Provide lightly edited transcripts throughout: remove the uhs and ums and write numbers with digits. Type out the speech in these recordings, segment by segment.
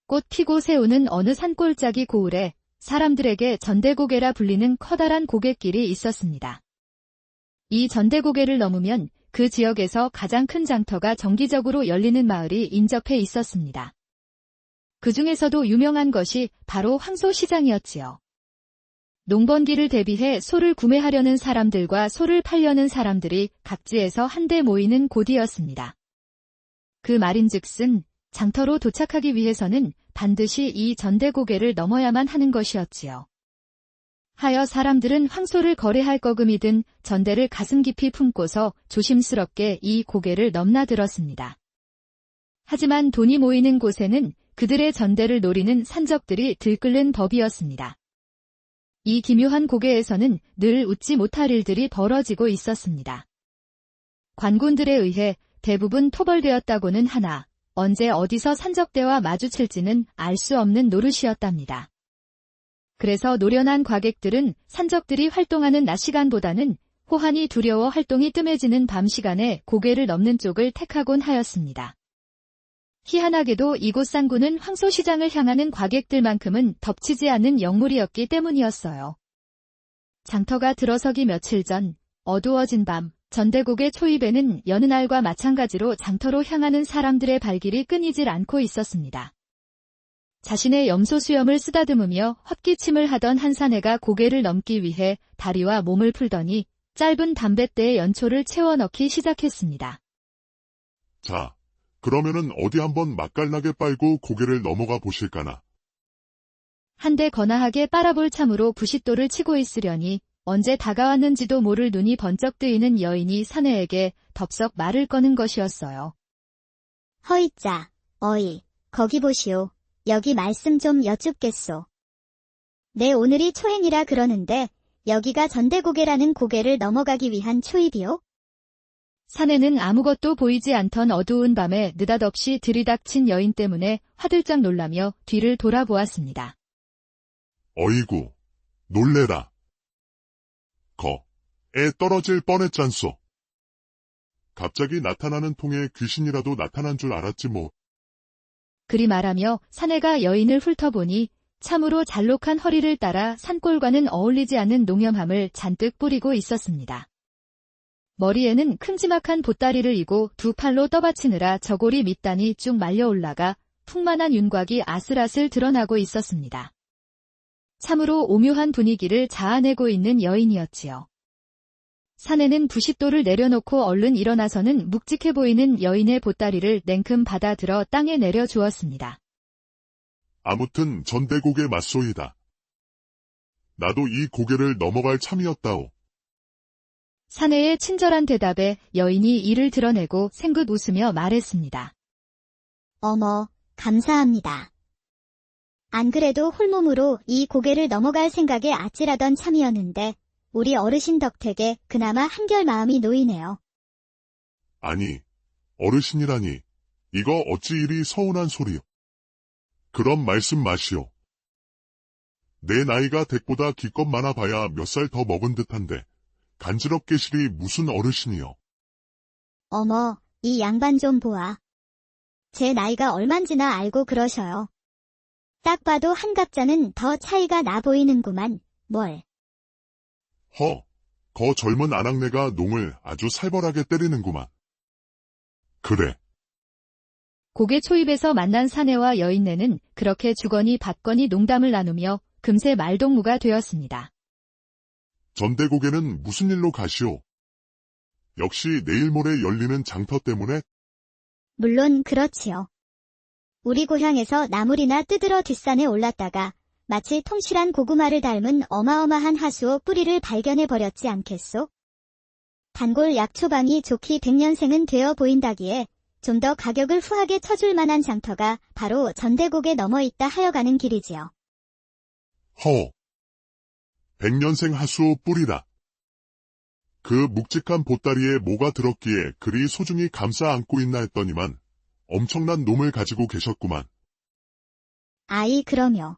꽃 피고 새우는 어느 산골짜기 고을에 사람들에게 전대고개라 불리는 커다란 고갯길이 있었습니다. 이 전대고개를 넘으면 그 지역에서 가장 큰 장터가 정기적으로 열리는 마을이 인접해 있었습니다. 그 중에서도 유명한 것이 바로 황소시장이었지요. 농번기를 대비해 소를 구매하려는 사람들과 소를 팔려는 사람들이 각지에서 한데 모이는 곳이었습니다. 그 말인즉슨 장터로 도착하기 위해서는 반드시 이 전대고개를 넘어야만 하는 것이었지요. 하여 사람들은 황소를 거래할 거금이든 전대를 가슴 깊이 품고서 조심스럽게 이 고개를 넘나들었습니다. 하지만 돈이 모이는 곳에는 그들의 전대를 노리는 산적들이 들끓는 법이었습니다. 이 기묘한 고개에서는 늘 웃지 못할 일들이 벌어지고 있었습니다. 관군들에 의해 대부분 토벌되었다고는 하나 언제 어디서 산적대와 마주칠지는 알 수 없는 노릇이었답니다. 그래서 노련한 과객들은 산적들이 활동하는 낮 시간보다는 호환이 두려워 활동이 뜸해지는 밤 시간에 고개를 넘는 쪽을 택하곤 하였습니다. 희한하게도 이곳 상구는 황소시장을 향하는 과객들만큼은 덮치지 않는 영물이었기 때문이었어요. 장터가 들어서기 며칠 전 어두워진 밤 전대고개 초입에는 여느 날과 마찬가지로 장터로 향하는 사람들의 발길이 끊이질 않고 있었습니다. 자신의 염소 수염을 쓰다듬으며 헛기침을 하던 한 사내가 고개를 넘기 위해 다리와 몸을 풀더니 짧은 담뱃대에 연초를 채워 넣기 시작했습니다. 자, 그러면은 어디 한번 맛깔나게 빨고 고개를 넘어가 보실까나. 한데 거나하게 빨아볼 참으로 부싯돌을 치고 있으려니 언제 다가왔는지도 모를 눈이 번쩍 뜨이는 여인이 사내에게 덥석 말을 꺼는 것이었어요. 허이짜, 어이, 거기 보시오. 여기 말씀 좀 여쭙겠소. 내 오늘이 초행이라 그러는데 여기가 전대고개라는 고개를 넘어가기 위한 초입이오? 사내는 아무것도 보이지 않던 어두운 밤에 느닷없이 들이닥친 여인 때문에 화들짝 놀라며 뒤를 돌아보았습니다. 어이구, 놀래라. 애 떨어질 뻔했잖소. 갑자기 나타나는 통에 귀신이라도 나타난 줄 알았지 뭐. 그리 말하며 사내가 여인을 훑어보니 참으로 잘록한 허리를 따라 산골과는 어울리지 않는 농염함을 잔뜩 뿌리고 있었습니다. 머리에는 큼지막한 보따리를 이고 두 팔로 떠받치느라 저고리 밑단이 쭉 말려 올라가 풍만한 윤곽이 아슬아슬 드러나고 있었습니다. 참으로 오묘한 분위기를 자아내고 있는 여인이었지요. 사내는 부싯돌을 내려놓고 얼른 일어나서는 묵직해 보이는 여인의 보따리를 냉큼 받아들어 땅에 내려주었습니다. 아무튼 전대고개 맞소이다. 나도 이 고개를 넘어갈 참이었다오. 사내의 친절한 대답에 여인이 이를 드러내고 생긋 웃으며 말했습니다. 어머, 감사합니다. 안 그래도 홀몸으로 이 고개를 넘어갈 생각에 아찔하던 참이었는데 우리 어르신 덕택에 그나마 한결 마음이 놓이네요. 아니, 어르신이라니, 이거 어찌 이리 서운한 소리요. 그런 말씀 마시오. 내 나이가 댁보다 기껏 많아 봐야 몇 살 더 먹은 듯한데 간지럽게 시리 무슨 어르신이요. 어머, 이 양반 좀 보아. 제 나이가 얼만지나 알고 그러셔요. 딱 봐도 한 갑자는 더 차이가 나 보이는구만, 뭘. 거 젊은 아낙네가 농을 아주 살벌하게 때리는구만. 그래. 고개 초입에서 만난 사내와 여인네는 그렇게 주거니 받거니 농담을 나누며 금세 말동무가 되었습니다. 전대고개는 무슨 일로 가시오? 역시 내일 모레 열리는 장터 때문에? 물론 그렇지요. 우리 고향에서 나물이나 뜯으러 뒷산에 올랐다가 마치 통실한 고구마를 닮은 어마어마한 하수오 뿌리를 발견해버렸지 않겠소? 단골 약초방이 좋기 100년생은 되어 보인다기에 좀 더 가격을 후하게 쳐줄 만한 장터가 바로 전대고개 넘어 있다 하여가는 길이지요. 100년생 하수오 뿌리라. 그 묵직한 보따리에 뭐가 들었기에 그리 소중히 감싸 안고 있나 했더니만 엄청난 놈을 가지고 계셨구만. 아이 그럼요.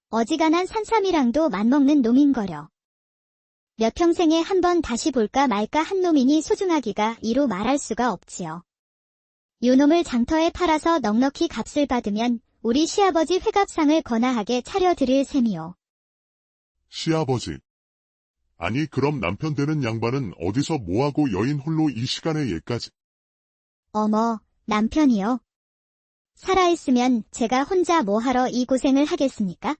어지간한 산삼이랑도 맞먹는 놈인거려. 몇 평생에 한 번 다시 볼까 말까 한 놈이니 소중하기가 이루 말할 수가 없지요. 요 놈을 장터에 팔아서 넉넉히 값을 받으면 우리 시아버지 회갑상을 거나하게 차려드릴 셈이요. 시아버지. 아니 그럼 남편 되는 양반은 어디서 뭐하고 여인 홀로 이 시간에 얘까지. 어머, 남편이요. 살아있으면 제가 혼자 뭐하러 이 고생을 하겠습니까?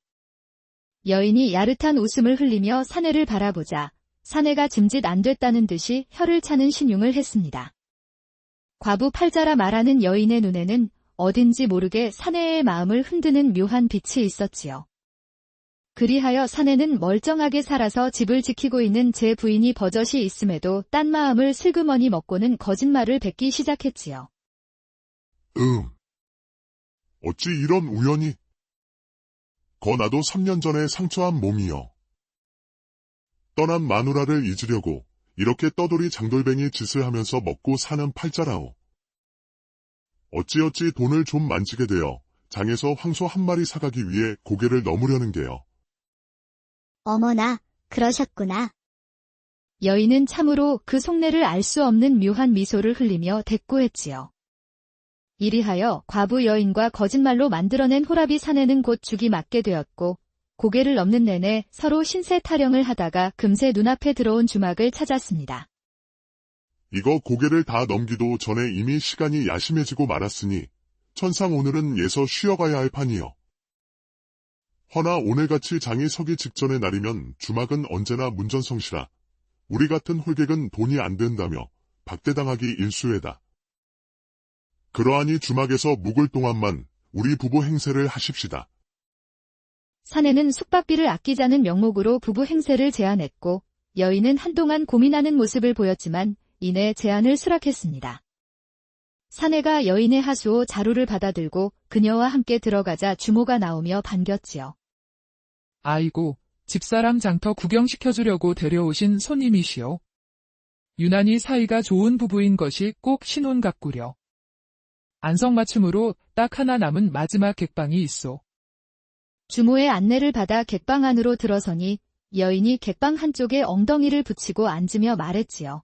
여인이 야릇한 웃음을 흘리며 사내를 바라보자 사내가 짐짓 안 됐다는 듯이 혀를 차는 신용을 했습니다. 과부 팔자라 말하는 여인의 눈에는 어딘지 모르게 사내의 마음을 흔드는 묘한 빛이 있었지요. 그리하여 사내는 멀쩡하게 살아서 집을 지키고 있는 제 부인이 버젓이 있음에도 딴 마음을 슬그머니 먹고는 거짓말을 뱉기 시작했지요. 어찌 이런 우연이? 나도 3년 전에 상처한 몸이여. 떠난 마누라를 잊으려고 이렇게 떠돌이 장돌뱅이 짓을 하면서 먹고 사는 팔자라오. 어찌어찌 돈을 좀 만지게 되어 장에서 황소 한 마리 사가기 위해 고개를 넘으려는 게요. 어머나, 그러셨구나. 여인은 참으로 그 속내를 알 수 없는 묘한 미소를 흘리며 대꾸했지요. 이리하여 과부 여인과 거짓말로 만들어낸 호라비 사내는 곧 죽이 맞게 되었고 고개를 넘는 내내 서로 신세 타령을 하다가 금세 눈앞에 들어온 주막을 찾았습니다. 이거 고개를 다 넘기도 전에 이미 시간이 야심해지고 말았으니 천상 오늘은 예서 쉬어가야 할 판이요. 허나 오늘같이 장이 서기 직전의 날이면 주막은 언제나 문전성시라 우리 같은 홀객은 돈이 안 된다며 박대당하기 일쑤에다. 그러하니 주막에서 묵을 동안만 우리 부부 행세를 하십시다. 사내는 숙박비를 아끼자는 명목으로 부부 행세를 제안했고 여인은 한동안 고민하는 모습을 보였지만 이내 제안을 수락했습니다. 사내가 여인의 하수오 자루를 받아들고 그녀와 함께 들어가자 주모가 나오며 반겼지요. 아이고, 집사람 장터 구경시켜주려고 데려오신 손님이시오. 유난히 사이가 좋은 부부인 것이 꼭 신혼 같구려. 안성맞춤으로 딱 하나 남은 마지막 객방이 있소. 주모의 안내를 받아 객방 안으로 들어서니 여인이 객방 한쪽에 엉덩이를 붙이고 앉으며 말했지요.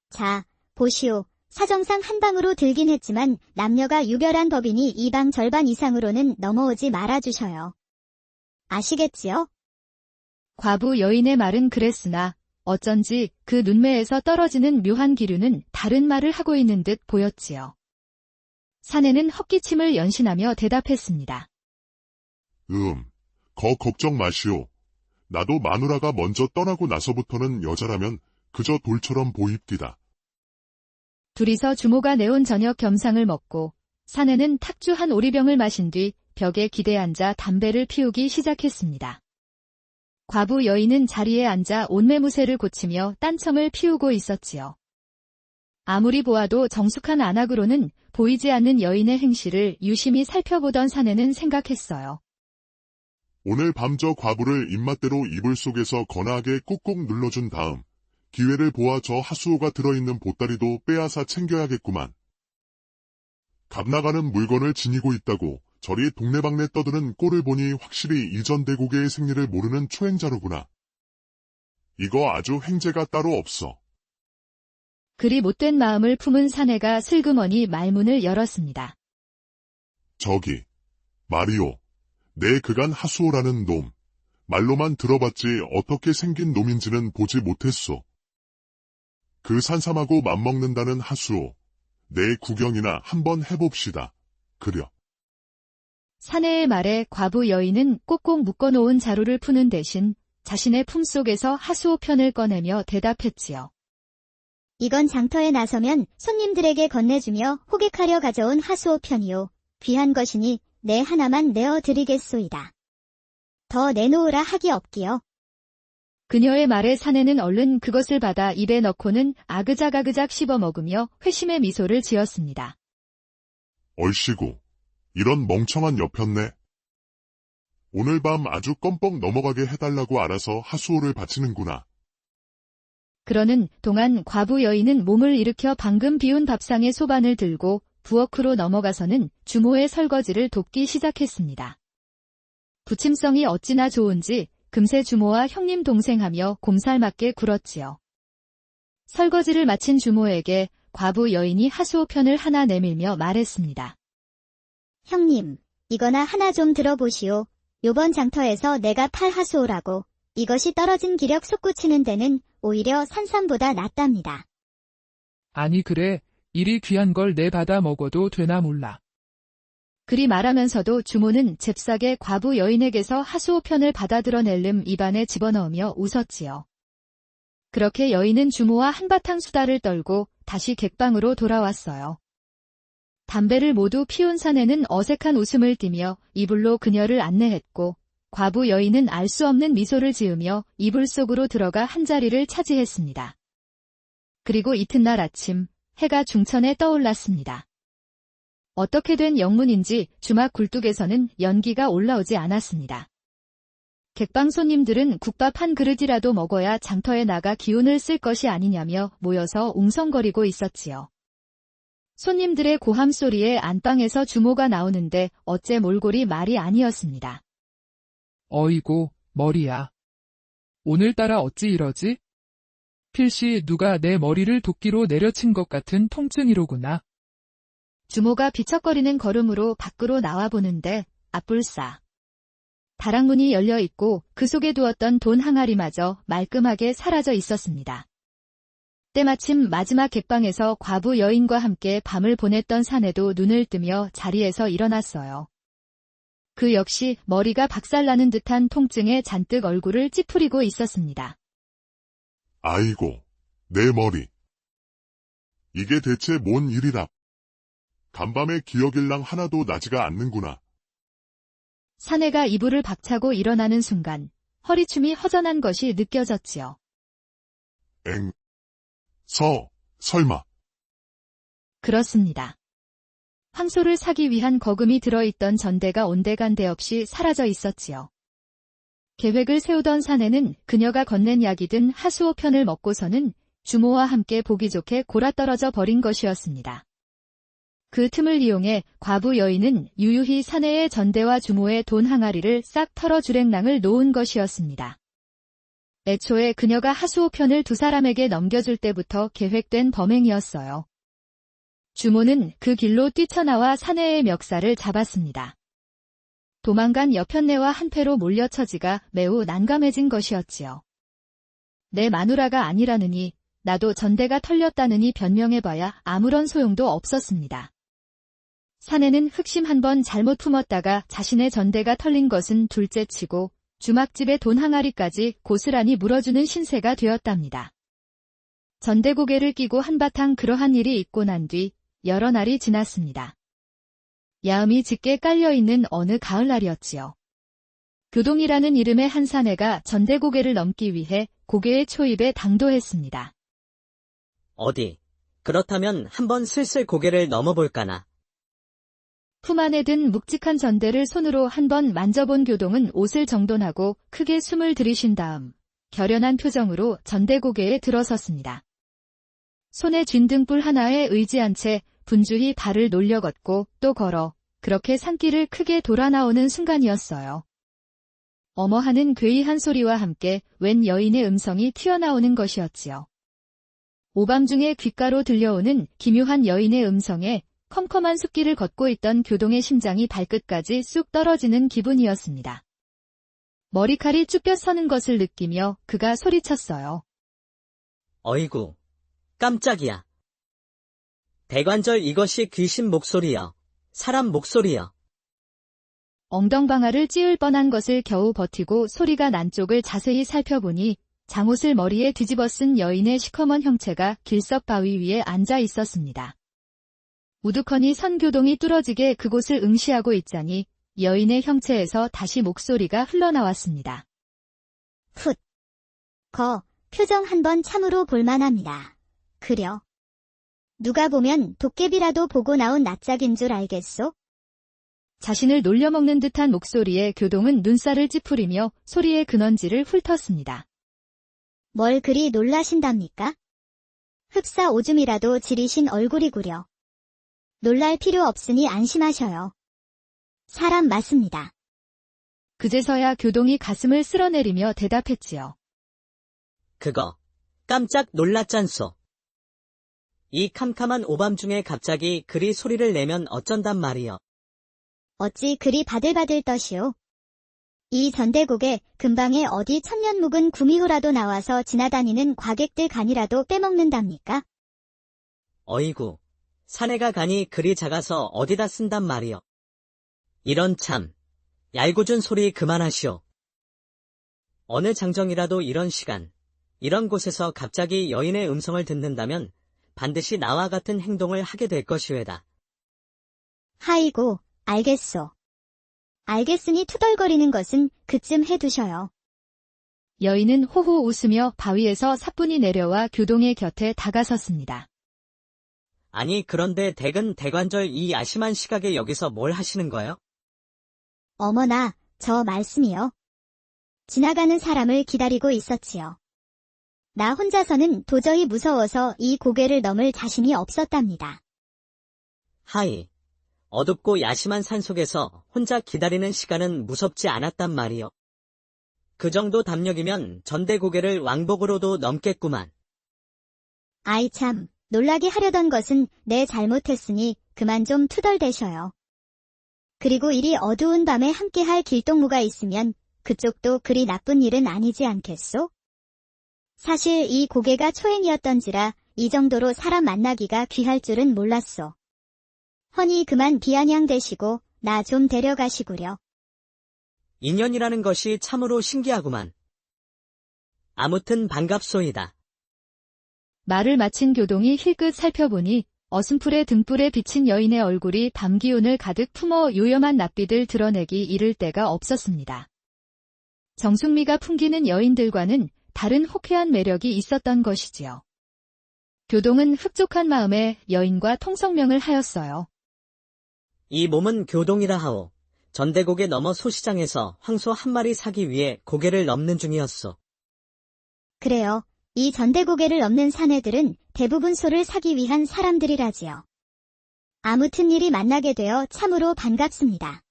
자, 보시오. 사정상 한 방으로 들긴 했지만 남녀가 유별한 법이니 이 방 절반 이상으로는 넘어오지 말아주셔요. 아시겠지요? 과부 여인의 말은 그랬으나 어쩐지 그 눈매에서 떨어지는 묘한 기류는 다른 말을 하고 있는 듯 보였지요. 사내는 헛기침을 연신하며 대답했습니다. 걱정 마시오. 나도 마누라가 먼저 떠나고 나서부터는 여자라면 그저 돌처럼 보입디다. 둘이서 주모가 내온 저녁 겸상을 먹고 사내는 탁주 한 오리병을 마신 뒤 벽에 기대 앉아 담배를 피우기 시작했습니다. 과부 여인은 자리에 앉아 온매무새를 고치며 딴청을 피우고 있었지요. 아무리 보아도 정숙한 안악으로는 보이지 않는 여인의 행실을 유심히 살펴보던 사내는 생각했어요. 오늘 밤 저 과부를 입맛대로 이불 속에서 거나하게 꾹꾹 눌러준 다음 기회를 보아 저 하수오가 들어있는 보따리도 빼앗아 챙겨야겠구만. 값나가는 물건을 지니고 있다고 저리 동네방네 떠드는 꼴을 보니 확실히 이전 대고개의 생리를 모르는 초행자로구나. 이거 아주 횡재가 따로 없어. 그리 못된 마음을 품은 사내가 슬그머니 말문을 열었습니다. 저기, 말이오. 내 그간 하수오라는 놈. 말로만 들어봤지 어떻게 생긴 놈인지는 보지 못했소. 그 산삼하고 맞먹는다는 하수오. 내 구경이나 한번 해봅시다. 그려. 사내의 말에 과부 여인은 꼭꼭 묶어놓은 자루를 푸는 대신 자신의 품속에서 하수오 편을 꺼내며 대답했지요. 이건 장터에 나서면 손님들에게 건네주며 호객하려 가져온 하수오 편이요. 귀한 것이니 내 하나만 내어드리겠소이다. 더 내놓으라 하기 없기요. 그녀의 말에 사내는 얼른 그것을 받아 입에 넣고는 아그작아그작 씹어먹으며 회심의 미소를 지었습니다. 얼씨구, 이런 멍청한 여편네. 오늘 밤 아주 껌뻑 넘어가게 해달라고 알아서 하수오를 바치는구나. 그러는 동안 과부 여인은 몸을 일으켜 방금 비운 밥상의 소반을 들고 부엌으로 넘어가서는 주모의 설거지를 돕기 시작했습니다. 부침성이 어찌나 좋은지 금세 주모와 형님 동생하며 곰살맞게 굴었지요. 설거지를 마친 주모에게 과부 여인이 하수오 편을 하나 내밀며 말했습니다. 형님, 이거나 하나 좀 들어보시오. 요번 장터에서 내가 팔 하수오라고. 이것이 떨어진 기력 솟구치는 데는 오히려 산삼보다 낫답니다. 아니 그래, 이리 귀한 걸 내 받아 먹어도 되나 몰라. 그리 말하면서도 주모는 잽싸게 과부 여인에게서 하수오 편을 받아들어낼름 입안에 집어넣으며 웃었지요. 그렇게 여인은 주모와 한바탕 수다를 떨고 다시 객방으로 돌아왔어요. 담배를 모두 피운 사내는 어색한 웃음을 띠며 이불로 그녀를 안내했고 과부 여인은 알 수 없는 미소를 지으며 이불 속으로 들어가 한자리를 차지했습니다. 그리고 이튿날 아침 해가 중천에 떠올랐습니다. 어떻게 된 영문인지 주막 굴뚝에서는 연기가 올라오지 않았습니다. 객방 손님들은 국밥 한 그릇이라도 먹어야 장터에 나가 기운을 쓸 것이 아니냐며 모여서 웅성거리고 있었지요. 손님들의 고함 소리에 안방에서 주모가 나오는데 어째 몰골이 말이 아니었습니다. 어이고, 머리야. 오늘따라 어찌 이러지? 필시 누가 내 머리를 도끼로 내려친 것 같은 통증이로구나. 주모가 비척거리는 걸음으로 밖으로 나와보는데 앞불싸. 다락문이 열려 있고 그 속에 두었던 돈 항아리마저 말끔하게 사라져 있었습니다. 때마침 마지막 객방에서 과부 여인과 함께 밤을 보냈던 사내도 눈을 뜨며 자리에서 일어났어요. 그 역시 머리가 박살나는 듯한 통증에 잔뜩 얼굴을 찌푸리고 있었습니다. 아이고, 내 머리. 이게 대체 뭔 일이라. 간밤에 기억일랑 하나도 나지가 않는구나. 사내가 이불을 박차고 일어나는 순간 허리춤이 허전한 것이 느껴졌지요. 설마. 그렇습니다. 황소를 사기 위한 거금이 들어있던 전대가 온데간데 없이 사라져 있었지요. 계획을 세우던 사내는 그녀가 건넨 약이든 하수오 편을 먹고서는 주모와 함께 보기 좋게 골아떨어져 버린 것이었습니다. 그 틈을 이용해 과부 여인은 유유히 사내의 전대와 주모의 돈 항아리를 싹 털어 주랭랑을 놓은 것이었습니다. 애초에 그녀가 하수오 편을 두 사람에게 넘겨줄 때부터 계획된 범행이었어요. 주모는 그 길로 뛰쳐나와 사내의 멱살을 잡았습니다. 도망간 여편네와 한패로 몰려처지가 매우 난감해진 것이었지요. 내 마누라가 아니라느니 나도 전대가 털렸다느니 변명해봐야 아무런 소용도 없었습니다. 사내는 흑심 한번 잘못 품었다가 자신의 전대가 털린 것은 둘째치고 주막집의 돈 항아리까지 고스란히 물어주는 신세가 되었답니다. 전대고개를 끼고 한바탕 그러한 일이 있고 난 뒤 여러 날이 지났습니다. 야음이 짙게 깔려있는 어느 가을날이었지요. 교동이라는 이름의 한 사내가 전대고개를 넘기 위해 고개의 초입에 당도했습니다. 어디, 그렇다면 한번 슬슬 고개를 넘어볼까나. 품 안에 든 묵직한 전대를 손으로 한번 만져본 교동은 옷을 정돈하고 크게 숨을 들이쉰 다음 결연한 표정으로 전대고개에 들어섰습니다. 손에 쥔 등불 하나에 의지한 채 분주히 발을 놀려 걷고 또 걸어 그렇게 산길을 크게 돌아 나오는 순간이었어요. 어머 하는 괴이한 소리와 함께 웬 여인의 음성이 튀어나오는 것이었지요. 오밤중에 귓가로 들려오는 기묘한 여인의 음성에 컴컴한 숲길을 걷고 있던 교동의 심장이 발끝까지 쑥 떨어지는 기분이었습니다. 머리칼이 쭈뼛 서는 것을 느끼며 그가 소리쳤어요. 어이구, 깜짝이야. 대관절 이것이 귀신 목소리여. 사람 목소리여. 엉덩방아를 찌을 뻔한 것을 겨우 버티고 소리가 난 쪽을 자세히 살펴보니 장옷을 머리에 뒤집어 쓴 여인의 시커먼 형체가 길석 바위 위에 앉아 있었습니다. 우두커니 선 교동이 뚫어지게 그곳을 응시하고 있자니 여인의 형체에서 다시 목소리가 흘러나왔습니다. 훗. 표정 한번 참으로 볼만합니다. 그려. 누가 보면 도깨비라도 보고 나온 낯짝인 줄 알겠소? 자신을 놀려먹는 듯한 목소리에 교동은 눈살을 찌푸리며 소리의 근원지를 훑었습니다. 뭘 그리 놀라신답니까? 흡사 오줌이라도 지리신 얼굴이구려. 놀랄 필요 없으니 안심하셔요. 사람 맞습니다. 그제서야 교동이 가슴을 쓸어내리며 대답했지요. 그거, 깜짝 놀랐잖소. 이 캄캄한 오밤중에 갑자기 그리 소리를 내면 어쩐단 말이여. 어찌 그리 바들바들 떠시오. 이 전대고개 근방에 어디 천년 묵은 구미호라도 나와서 지나다니는 과객들 간이라도 빼먹는답니까? 어이구, 사내가 간이 그리 작아서 어디다 쓴단 말이여. 이런 참, 얄궂은 소리 그만하시오. 어느 장정이라도 이런 시간, 이런 곳에서 갑자기 여인의 음성을 듣는다면 반드시 나와 같은 행동을 하게 될 것이외다. 하이고, 알겠소. 알겠으니 투덜거리는 것은 그쯤 해두셔요. 여인은 호호 웃으며 바위에서 사뿐히 내려와 교동의 곁에 다가섰습니다. 아니 그런데 댁은 대관절 이 야심한 시각에 여기서 뭘 하시는 거요? 어머나, 저 말씀이요. 지나가는 사람을 기다리고 있었지요. 나 혼자서는 도저히 무서워서 이 고개를 넘을 자신이 없었답니다. 하이, 어둡고 야심한 산속에서 혼자 기다리는 시간은 무섭지 않았단 말이요. 그 정도 담력이면 전대고개를 왕복으로도 넘겠구만. 아이 참, 놀라게 하려던 것은 내 잘못했으니 그만 좀 투덜대셔요. 그리고 이리 어두운 밤에 함께할 길동무가 있으면 그쪽도 그리 나쁜 일은 아니지 않겠소? 사실 이 고개가 초행이었던지라 이 정도로 사람 만나기가 귀할 줄은 몰랐소. 허니 그만 비아냥대시고 나 좀 데려가시구려. 인연이라는 것이 참으로 신기하구만. 아무튼 반갑소이다. 말을 마친 교동이 힐끗 살펴보니 어슴풀의 등불에 비친 여인의 얼굴이 밤 기운을 가득 품어 요염한 낯빛을 드러내기 이를 데가 없었습니다. 정숙미가 풍기는 여인들과는 다른 호쾌한 매력이 있었던 것이지요. 교동은 흡족한 마음에 여인과 통성명을 하였어요. 이 몸은 교동이라 하오. 전대고개 넘어 소시장에서 황소 한 마리 사기 위해 고개를 넘는 중이었소. 그래요. 이 전대고개를 넘는 사내들은 대부분 소를 사기 위한 사람들이라지요. 아무튼 일이 만나게 되어 참으로 반갑습니다.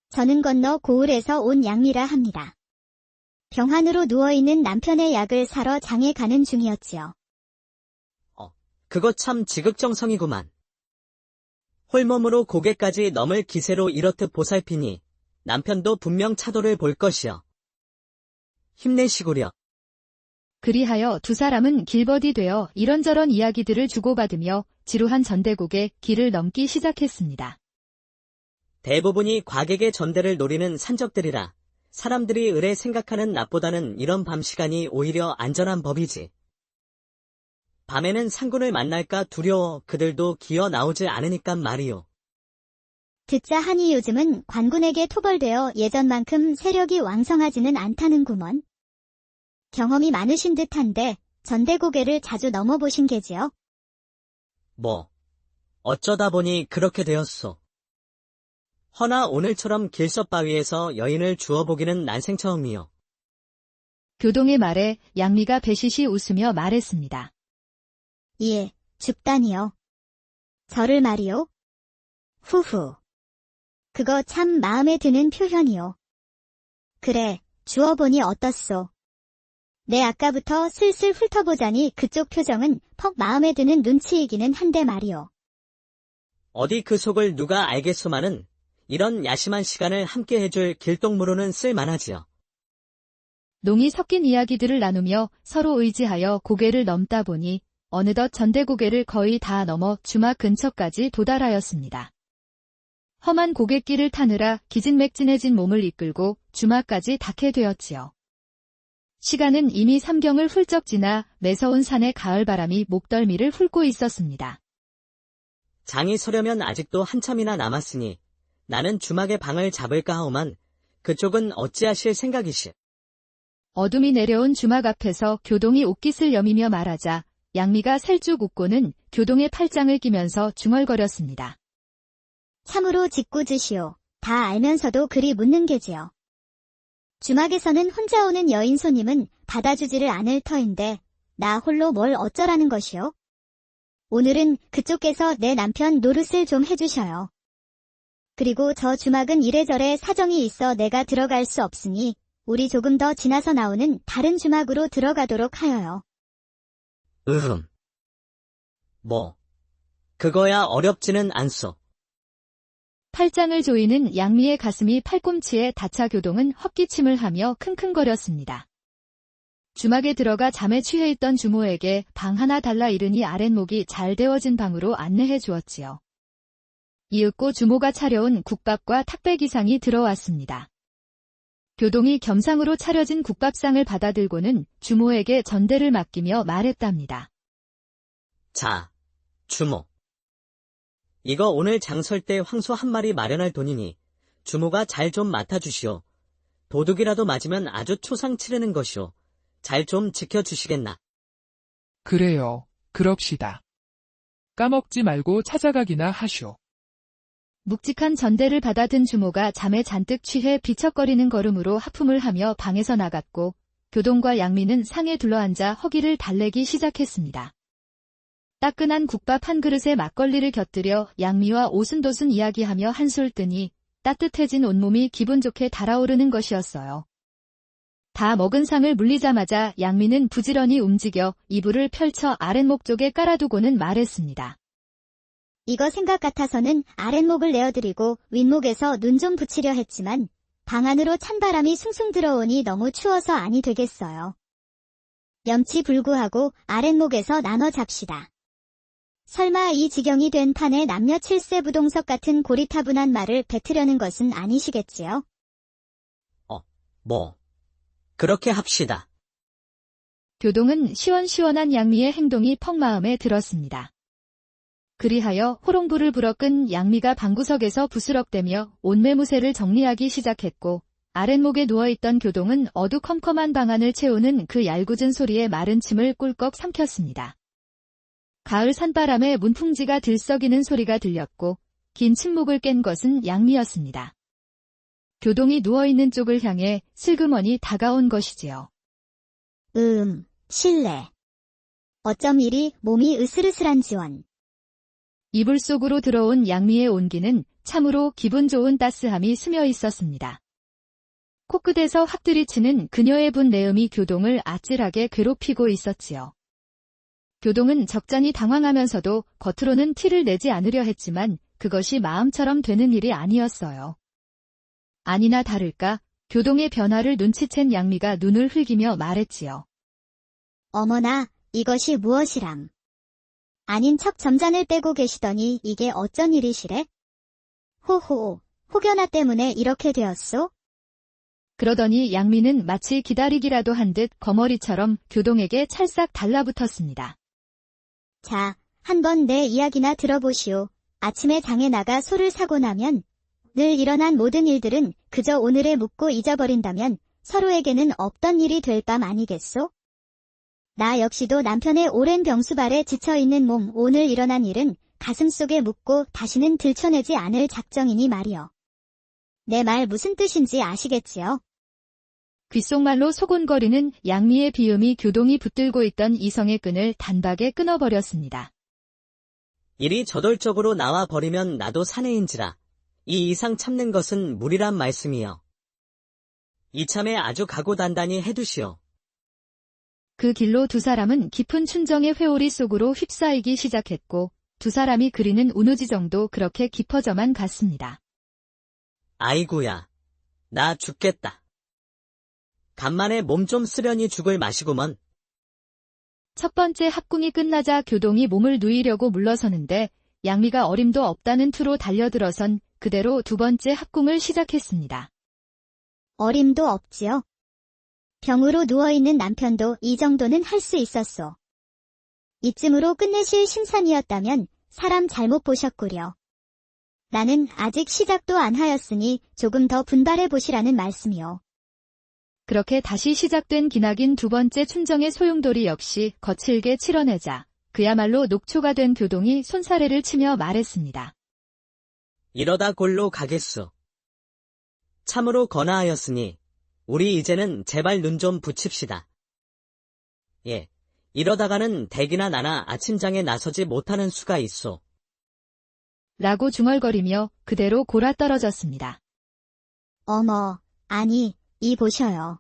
저는 건너 고을에서 온 양미라 합니다. 병환으로 누워있는 남편의 약을 사러 장에 가는 중이었지요. 그거 참 지극정성이구만. 홀몸으로 고개까지 넘을 기세로 이렇듯 보살피니 남편도 분명 차도를 볼 것이여. 힘내시구려. 그리하여 두 사람은 길벗이 되어 이런저런 이야기들을 주고받으며 지루한 전대국의 길을 넘기 시작했습니다. 대부분이 과객의 전대를 노리는 산적들이라 사람들이 의뢰 생각하는 낮보다는 이런 밤 시간이 오히려 안전한 법이지. 밤에는 상군을 만날까 두려워 그들도 기어 나오지 않으니깐 말이오. 듣자 하니 요즘은 관군에게 토벌되어 예전만큼 세력이 왕성하지는 않다는구먼. 경험이 많으신 듯한데 전대고개를 자주 넘어보신 게지요? 뭐, 어쩌다 보니 그렇게 되었소. 허나 오늘처럼 길섭바위에서 여인을 주워보기는 난생 처음이요. 교동의 말에 양미가 배시시 웃으며 말했습니다. 예, 죽다니요. 저를 말이요? 후후. 그거 참 마음에 드는 표현이요. 그래, 주워보니 어떻소? 내 아까부터 슬슬 훑어보자니 그쪽 표정은 퍽 마음에 드는 눈치이기는 한데 말이요. 어디 그 속을 누가 알겠소마는 이런 야심한 시간을 함께 해줄 길동무로는 쓸만하지요. 농이 섞인 이야기들을 나누며 서로 의지하여 고개를 넘다 보니 어느덧 전대고개를 거의 다 넘어 주막 근처까지 도달하였습니다. 험한 고갯길을 타느라 기진맥진해진 몸을 이끌고 주막까지 닿게 되었지요. 시간은 이미 삼경을 훌쩍 지나 매서운 산의 가을바람이 목덜미를 훑고 있었습니다. 장이 서려면 아직도 한참이나 남았으니 나는 주막의 방을 잡을까 하오만 그쪽은 어찌하실 생각이시? 어둠이 내려온 주막 앞에서 교동이 옷깃을 여미며 말하자 양미가 살쭉 웃고는 교동의 팔짱을 끼면서 중얼거렸습니다. 참으로 짓궂으시오. 다 알면서도 그리 묻는 게지요. 주막에서는 혼자 오는 여인 손님은 받아주지를 않을 터인데 나 홀로 뭘 어쩌라는 것이오? 오늘은 그쪽께서 내 남편 노릇을 좀 해주셔요. 그리고 저 주막은 이래저래 사정이 있어 내가 들어갈 수 없으니 우리 조금 더 지나서 나오는 다른 주막으로 들어가도록 하여요. 뭐, 그거야 어렵지는 않소. 팔짱을 조이는 양미의 가슴이 팔꿈치에 닿자 교동은 헛기침을 하며 킁킁거렸습니다. 주막에 들어가 잠에 취해 있던 주모에게 방 하나 달라 이르니 아랫목이 잘 데워진 방으로 안내해 주었지요. 이윽고 주모가 차려온 국밥과 탁배기상이 들어왔습니다. 교동이 겸상으로 차려진 국밥상을 받아들고는 주모에게 전대를 맡기며 말했답니다. 자, 주모. 이거 오늘 장설 때 황소 한 마리 마련할 돈이니 주모가 잘 좀 맡아주시오. 도둑이라도 맞으면 아주 초상 치르는 것이오. 잘 좀 지켜주시겠나. 그래요. 그럽시다. 까먹지 말고 찾아가기나 하쇼. 묵직한 전대를 받아든 주모가 잠에 잔뜩 취해 비척거리는 걸음으로 하품을 하며 방에서 나갔고 교동과 양미는 상에 둘러앉아 허기를 달래기 시작했습니다. 따끈한 국밥 한 그릇에 막걸리를 곁들여 양미와 오순도순 이야기하며 한술 뜨니 따뜻해진 온몸이 기분 좋게 달아오르는 것이었어요. 다 먹은 상을 물리자마자 양미는 부지런히 움직여 이불을 펼쳐 아랫목 쪽에 깔아두고는 말했습니다. 이거 생각 같아서는 아랫목을 내어드리고 윗목에서 눈 좀 붙이려 했지만 방 안으로 찬바람이 숭숭 들어오니 너무 추워서 아니 되겠어요. 염치불구하고 아랫목에서 나눠 잡시다. 설마 이 지경이 된 판에 남녀 칠세 부동석 같은 고리타분한 말을 뱉으려는 것은 아니시겠지요? 그렇게 합시다. 교동은 시원시원한 양미의 행동이 퍽 마음에 들었습니다. 그리하여 호롱불을 불어 끈 양미가 방구석에서 부스럭대며 옷매무새를 정리하기 시작했고 아랫목에 누워있던 교동은 어두컴컴한 방 안을 채우는 그 얄궂은 소리에 마른 침을 꿀꺽 삼켰습니다. 가을 산바람에 문풍지가 들썩이는 소리가 들렸고 긴 침묵을 깬 것은 양미였습니다. 교동이 누워있는 쪽을 향해 슬그머니 다가온 것이지요. 실례. 어쩜 이리 몸이 으슬으슬한지원. 이불 속으로 들어온 양미의 온기는 참으로 기분 좋은 따스함이 스며 있었습니다. 코끝에서 확 들이치는 그녀의 분내음이 교동을 아찔하게 괴롭히고 있었지요. 교동은 적잖이 당황하면서도 겉으로는 티를 내지 않으려 했지만 그것이 마음처럼 되는 일이 아니었어요. 아니나 다를까 교동의 변화를 눈치챈 양미가 눈을 흘기며 말했지요. 어머나, 이것이 무엇이람. 아닌 척 점잔을 빼고 계시더니 이게 어쩐 일이시래? 호호, 혹여나 때문에 이렇게 되었소? 그러더니 양미는 마치 기다리기라도 한 듯 거머리처럼 교동에게 찰싹 달라붙었습니다. 자, 한번 내 이야기나 들어보시오. 아침에 장에 나가 소를 사고 나면 늘 일어난 모든 일들은 그저 오늘에 묻고 잊어버린다면 서로에게는 없던 일이 될 밤 아니겠소? 나 역시도 남편의 오랜 병수발에 지쳐있는 몸 오늘 일어난 일은 가슴속에 묻고 다시는 들춰내지 않을 작정이니 말이여. 내 말 무슨 뜻인지 아시겠지요? 귓속말로 소곤거리는 양미의 비음이 교동이 붙들고 있던 이성의 끈을 단박에 끊어버렸습니다. 일이 저돌적으로 나와 버리면 나도 사내인지라 이 이상 참는 것은 무리란 말씀이여. 이참에 아주 각오단단히 해두시오. 그 길로 두 사람은 깊은 춘정의 회오리 속으로 휩싸이기 시작했고 두 사람이 그리는 우누지정도 그렇게 깊어져만 갔습니다. 아이고야, 나 죽겠다. 간만에 몸 좀 쓰려니 죽을 맛이구먼. 첫 번째 합궁이 끝나자 교동이 몸을 누이려고 물러서는데 양미가 어림도 없다는 투로 달려들어선 그대로 두 번째 합궁을 시작했습니다. 어림도 없지요. 병으로 누워있는 남편도 이 정도는 할 수 있었소. 이쯤으로 끝내실 심산이었다면 사람 잘못 보셨구려. 나는 아직 시작도 안 하였으니 조금 더 분발해 보시라는 말씀이요. 그렇게 다시 시작된 기나긴 두 번째 춘정의 소용돌이 역시 거칠게 치러내자 그야말로 녹초가 된 교동이 손사래를 치며 말했습니다. 이러다 골로 가겠소. 참으로 거나하였으니 우리 이제는 제발 눈 좀 붙입시다. 예, 이러다가는 댁이나 나나 아침장에 나서지 못하는 수가 있소. 라고 중얼거리며 그대로 골아떨어졌습니다. 어머, 아니, 이 보셔요.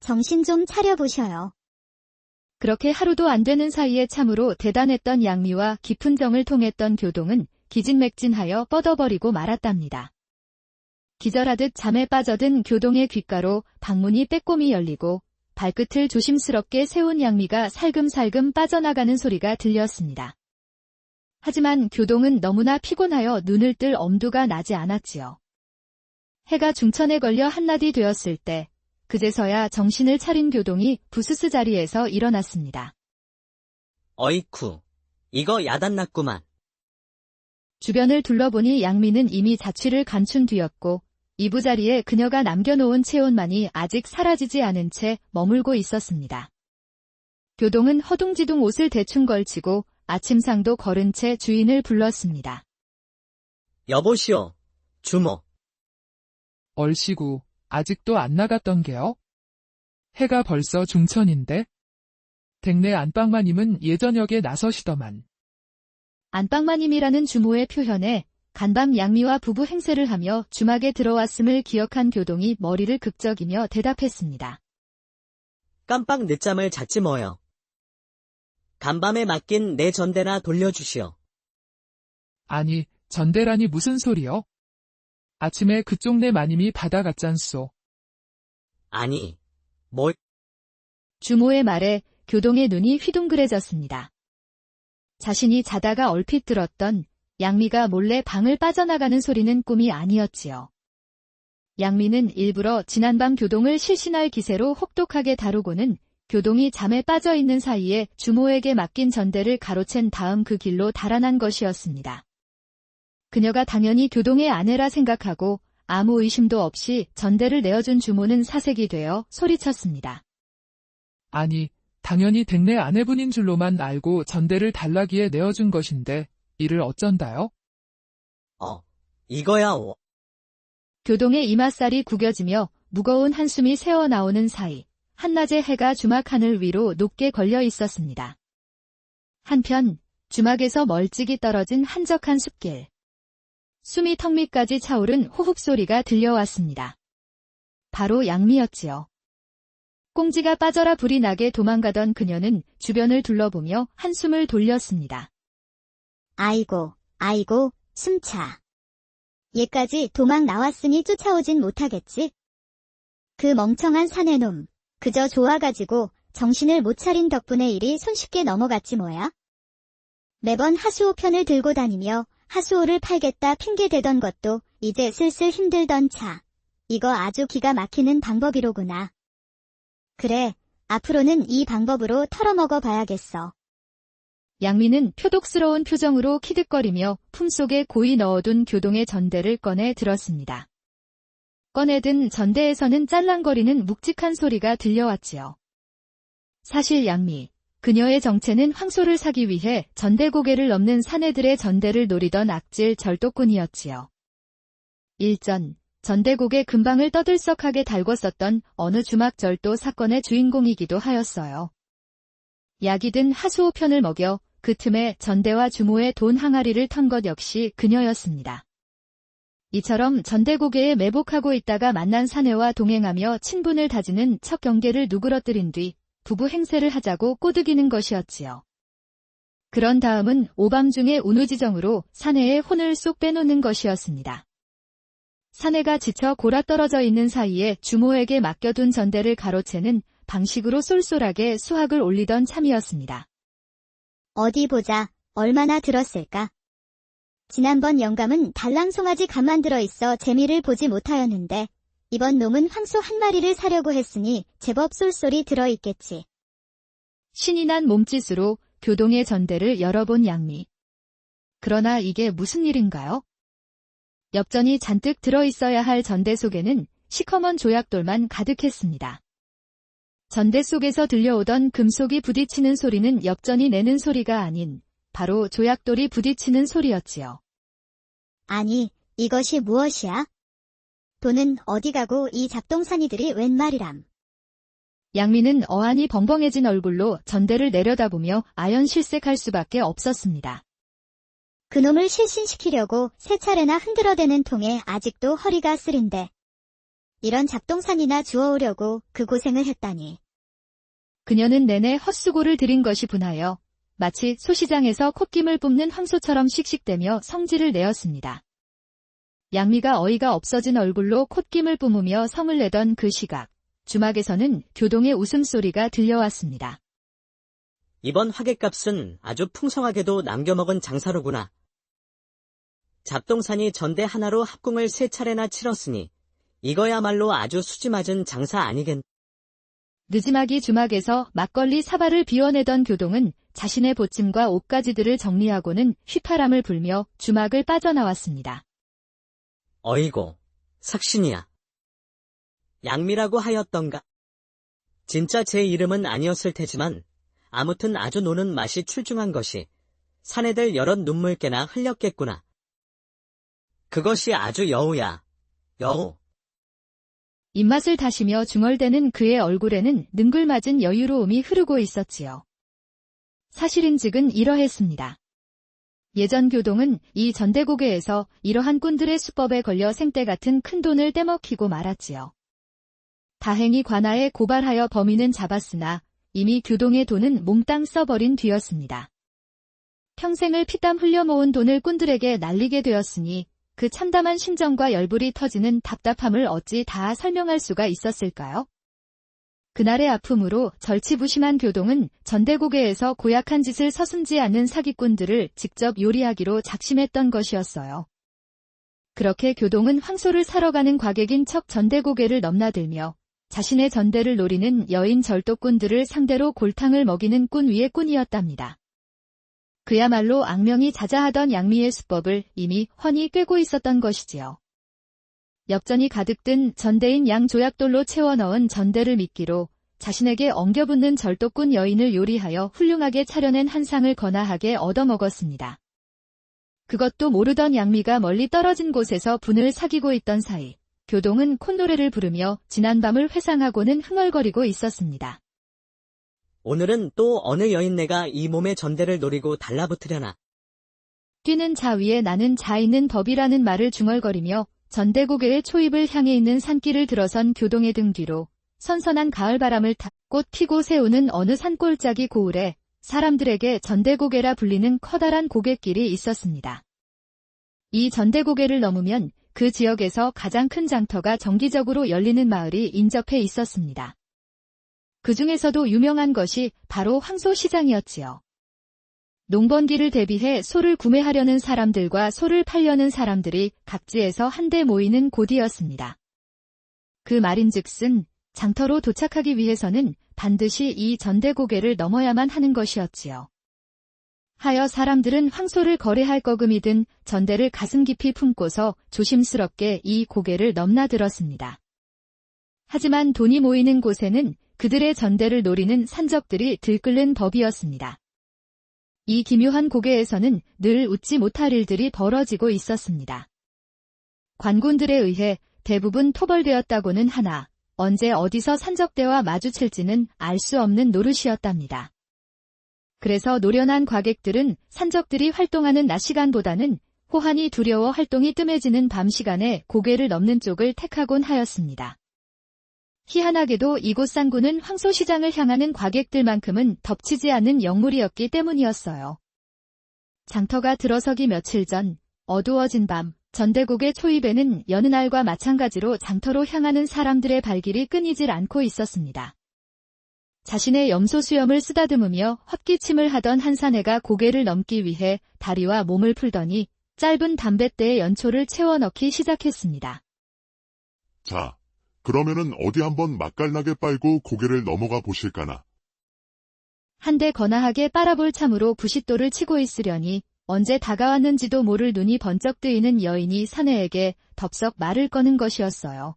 정신 좀 차려보셔요. 그렇게 하루도 안 되는 사이에 참으로 대단했던 양미와 깊은 정을 통했던 교동은 기진맥진하여 뻗어버리고 말았답니다. 기절하듯 잠에 빠져든 교동의 귓가로 방문이 빼꼼히 열리고 발끝을 조심스럽게 세운 양미가 살금살금 빠져나가는 소리가 들렸습니다. 하지만 교동은 너무나 피곤하여 눈을 뜰 엄두가 나지 않았지요. 해가 중천에 걸려 한낮이 되었을 때 그제서야 정신을 차린 교동이 부스스 자리에서 일어났습니다. 어이쿠, 이거 야단났구만. 주변을 둘러보니 양미는 이미 자취를 감춘 뒤였고 이부자리에 그녀가 남겨놓은 체온만이 아직 사라지지 않은 채 머물고 있었습니다. 교동은 허둥지둥 옷을 대충 걸치고 아침상도 걸은 채 주인을 불렀습니다. 여보시오, 주모. 얼씨구, 아직도 안 나갔던 게요? 해가 벌써 중천인데? 댁내 안방마님은 예저녁에 나서시더만. 안방마님이라는 주모의 표현에 간밤 양미와 부부 행세를 하며 주막에 들어왔음을 기억한 교동이 머리를 극적이며 대답했습니다. 깜빡 늦잠을 잤지 뭐여. 간밤에 맡긴 내 전대나 돌려주시오. 아니, 전대라니 무슨 소리요? 아침에 그쪽 내 마님이 받아갔잖소. 아니, 뭘. 주모의 말에 교동의 눈이 휘둥그레졌습니다. 자신이 자다가 얼핏 들었던 양미가 몰래 방을 빠져나가는 소리는 꿈이 아니었지요. 양미는 일부러 지난밤 교동을 실신할 기세로 혹독하게 다루고는 교동이 잠에 빠져 있는 사이에 주모에게 맡긴 전대를 가로챈 다음 그 길로 달아난 것이었습니다. 그녀가 당연히 교동의 아내라 생각하고 아무 의심도 없이 전대를 내어준 주모는 사색이 되어 소리쳤습니다. 아니, 당연히 댁내 아내분인 줄로만 알고 전대를 달라기에 내어준 것인데 이를 어쩐다요? 이거야. 교동의 이맛살이 구겨지며 무거운 한숨이 새어나오는 사이 한낮의 해가 주막 하늘 위로 높게 걸려 있었습니다. 한편 주막에서 멀찍이 떨어진 한적한 숲길. 숨이 턱 밑까지 차오른 호흡소리가 들려왔습니다. 바로 양미였지요. 꽁지가 빠져라 불이 나게 도망가던 그녀는 주변을 둘러보며 한숨을 돌렸습니다. 아이고, 숨차. 얘까지 도망 나왔으니 쫓아오진 못하겠지? 그 멍청한 사내놈, 그저 좋아가지고 정신을 못 차린 덕분에 일이 손쉽게 넘어갔지 뭐야? 매번 하수오 편을 들고 다니며 하수오를 팔겠다 핑계대던 것도 이제 슬슬 힘들던 차. 이거 아주 기가 막히는 방법이로구나. 그래, 앞으로는 이 방법으로 털어먹어 봐야겠어. 양미는 표독스러운 표정으로 키득거리며 품속에 고이 넣어둔 교동의 전대를 꺼내 들었습니다. 꺼내든 전대에서는 짤랑거리는 묵직한 소리가 들려왔지요. 사실 양미, 그녀의 정체는 황소를 사기 위해 전대고개를 넘는 사내들의 전대를 노리던 악질 절도꾼이었지요. 일전 전대고개 근방을 떠들썩하게 달고 썼던 어느 주막절도 사건의 주인공이기도 하였어요. 약이 든 하수오 편을 먹여 그 틈에 전대와 주모의 돈 항아리를 턴 것 역시 그녀였습니다. 이처럼 전대고개에 매복하고 있다가 만난 사내와 동행하며 친분을 다지는 첫 경계를 누그러뜨린 뒤 부부 행세를 하자고 꼬드기는 것이었지요. 그런 다음은 오밤중에 운우지정으로 사내의 혼을 쏙 빼놓는 것이었습니다. 사내가 지쳐 골아떨어져 있는 사이에 주모에게 맡겨둔 전대를 가로채는 방식으로 쏠쏠하게 수학을 올리던 참이었습니다. 어디 보자, 얼마나 들었을까? 지난번 영감은 달랑송아지 간만 들어있어 재미를 보지 못하였는데 이번 놈은 황소 한 마리를 사려고 했으니 제법 쏠쏠이 들어있겠지. 신이 난 몸짓으로 교동의 전대를 열어본 양미. 그러나 이게 무슨 일인가요? 엽전이 잔뜩 들어있어야 할 전대 속에는 시커먼 조약돌만 가득했습니다. 전대 속에서 들려오던 금속이 부딪히는 소리는 엽전이 내는 소리가 아닌 바로 조약돌이 부딪히는 소리였지요. 아니, 이것이 무엇이야? 돈은 어디 가고 이 잡동사니들이 웬 말이람. 양미는 어안이 벙벙해진 얼굴로 전대를 내려다보며 아연실색할 수밖에 없었습니다. 그놈을 실신시키려고 세 차례나 흔들어대는 통에 아직도 허리가 쓰린데. 이런 잡동산이나 주워오려고 그 고생을 했다니. 그녀는 내내 헛수고를 들인 것이 분하여 마치 소시장에서 콧김을 뽑는 황소처럼 씩씩대며 성질을 내었습니다. 양미가 어이가 없어진 얼굴로 콧김을 뿜으며 성을 내던 그 시각, 주막에서는 교동의 웃음소리가 들려왔습니다. 이번 화개값은 아주 풍성하게도 남겨먹은 장사로구나. 잡동산이 전대 하나로 합궁을 3차례나 치렀으니 이거야말로 아주 수지 맞은 장사 아니겠. 느지막이 주막에서 막걸리 사발을 비워내던 교동은 자신의 보침과 옷가지들을 정리하고는 휘파람을 불며 주막을 빠져나왔습니다. 어이고, 삭신이야. 양미라고 하였던가. 진짜 제 이름은 아니었을 테지만 아무튼 아주 노는 맛이 출중한 것이 사내들 여럿 눈물께나 흘렸겠구나. 그것이 아주 여우야. 여우. 입맛을 다시며 중얼대는 그의 얼굴에는 능글맞은 여유로움이 흐르고 있었지요. 사실인즉은 이러했습니다. 예전 교동은 이 전대고개에서 이러한 꾼들의 수법에 걸려 생떼 같은 큰 돈을 떼먹히고 말았지요. 다행히 관아에 고발하여 범인은 잡았으나 이미 교동의 돈은 몽땅 써버린 뒤였습니다. 평생을 피땀 흘려 모은 돈을 꾼들에게 날리게 되었으니 그 참담한 심정과 열불이 터지는 답답함을 어찌 다 설명할 수가 있었을까요? 그날의 아픔으로 절치부심한 교동은 전대고개에서 고약한 짓을 서슴지 않는 사기꾼들을 직접 요리하기로 작심했던 것이었어요. 그렇게 교동은 황소를 사러 가는 과객인 척 전대고개를 넘나들며 자신의 전대를 노리는 여인 절도꾼들을 상대로 골탕을 먹이는 꾼 위의 꾼이었답니다. 그야말로 악명이 자자하던 양미의 수법을 이미 훤히 꿰고 있었던 것이지요. 엽전이 가득 든 전대인 양 조약돌로 채워 넣은 전대를 미끼로 자신에게 엉겨붙는 절도꾼 여인을 요리하여 훌륭하게 차려낸 한 상을 거나하게 얻어먹었습니다. 그것도 모르던 양미가 멀리 떨어진 곳에서 분을 사귀고 있던 사이, 교동은 콧노래를 부르며 지난밤을 회상하고는 흥얼거리고 있었습니다. 오늘은 또 어느 여인네가 이 몸의 전대를 노리고 달라붙으려나. 뛰는 자 위에 나는 자 있는 법이라는 말을 중얼거리며 전대고개의 초입을 향해 있는 산길을 들어선 교동의 등 뒤로 선선한 가을바람을 타 꽃 피고 새우는 어느 산골짜기 고을에 사람들에게 전대고개라 불리는 커다란 고갯길이 있었습니다. 이 전대고개를 넘으면 그 지역에서 가장 큰 장터가 정기적으로 열리는 마을이 인접해 있었습니다. 그 중에서도 유명한 것이 바로 황소시장이었지요. 농번기를 대비해 소를 구매하려는 사람들과 소를 팔려는 사람들이 각지에서 한데 모이는 곳이었습니다. 그 말인즉슨 장터로 도착하기 위해서는 반드시 이 전대고개를 넘어야만 하는 것이었지요. 하여 사람들은 황소를 거래할 거금이든 전대를 가슴 깊이 품고서 조심스럽게 이 고개를 넘나들었습니다. 하지만 돈이 모이는 곳에는 그들의 전대를 노리는 산적들이 들끓는 법이었습니다. 이 기묘한 고개에서는 늘 웃지 못할 일들이 벌어지고 있었습니다. 관군들에 의해 대부분 토벌되었다고는 하나 언제 어디서 산적대와 마주칠지는 알 수 없는 노릇이었답니다. 그래서 노련한 과객들은 산적들이 활동하는 낮 시간보다는 호환이 두려워 활동이 뜸해지는 밤 시간에 고개를 넘는 쪽을 택하곤 하였습니다. 희한하게도 이곳 상구는 황소시장을 향하는 과객들만큼은 덮치지 않는 영물이었기 때문이었어요. 장터가 들어서기 며칠 전 어두워진 밤 전대고개 초입에는 여느 날과 마찬가지로 장터로 향하는 사람들의 발길이 끊이질 않고 있었습니다. 자신의 염소수염을 쓰다듬으며 헛기침을 하던 한 사내가 고개를 넘기 위해 다리와 몸을 풀더니 짧은 담뱃대에 연초를 채워 넣기 시작했습니다. 자, 그러면은 어디 한번 맛깔나게 빨고 고개를 넘어가 보실까나. 한데 거나하게 빨아볼 참으로 부싯돌을 치고 있으려니 언제 다가왔는지도 모를 눈이 번쩍 뜨이는 여인이 사내에게 덥석 말을 꺼는 것이었어요.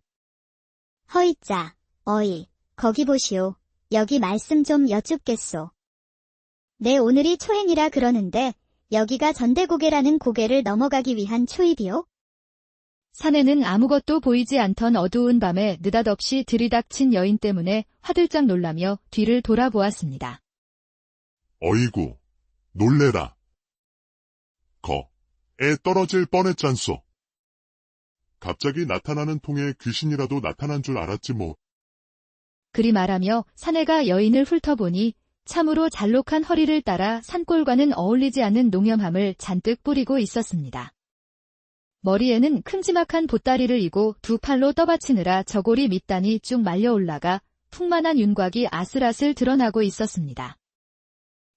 허이짜, 어이, 거기 보시오. 여기 말씀 좀 여쭙겠소. 내 오늘이 초행이라 그러는데 여기가 전대고개라는 고개를 넘어가기 위한 초입이오? 사내는 아무것도 보이지 않던 어두운 밤에 느닷없이 들이닥친 여인 때문에 화들짝 놀라며 뒤를 돌아보았습니다. 어이구, 놀래라. 애 떨어질 뻔했잖소. 갑자기 나타나는 통에 귀신이라도 나타난 줄 알았지 뭐. 그리 말하며 사내가 여인을 훑어보니 참으로 잘록한 허리를 따라 산골과는 어울리지 않는 농염함을 잔뜩 뿌리고 있었습니다. 머리에는 큼지막한 보따리를 이고 두 팔로 떠받치느라 저고리 밑단이 쭉 말려 올라가 풍만한 윤곽이 아슬아슬 드러나고 있었습니다.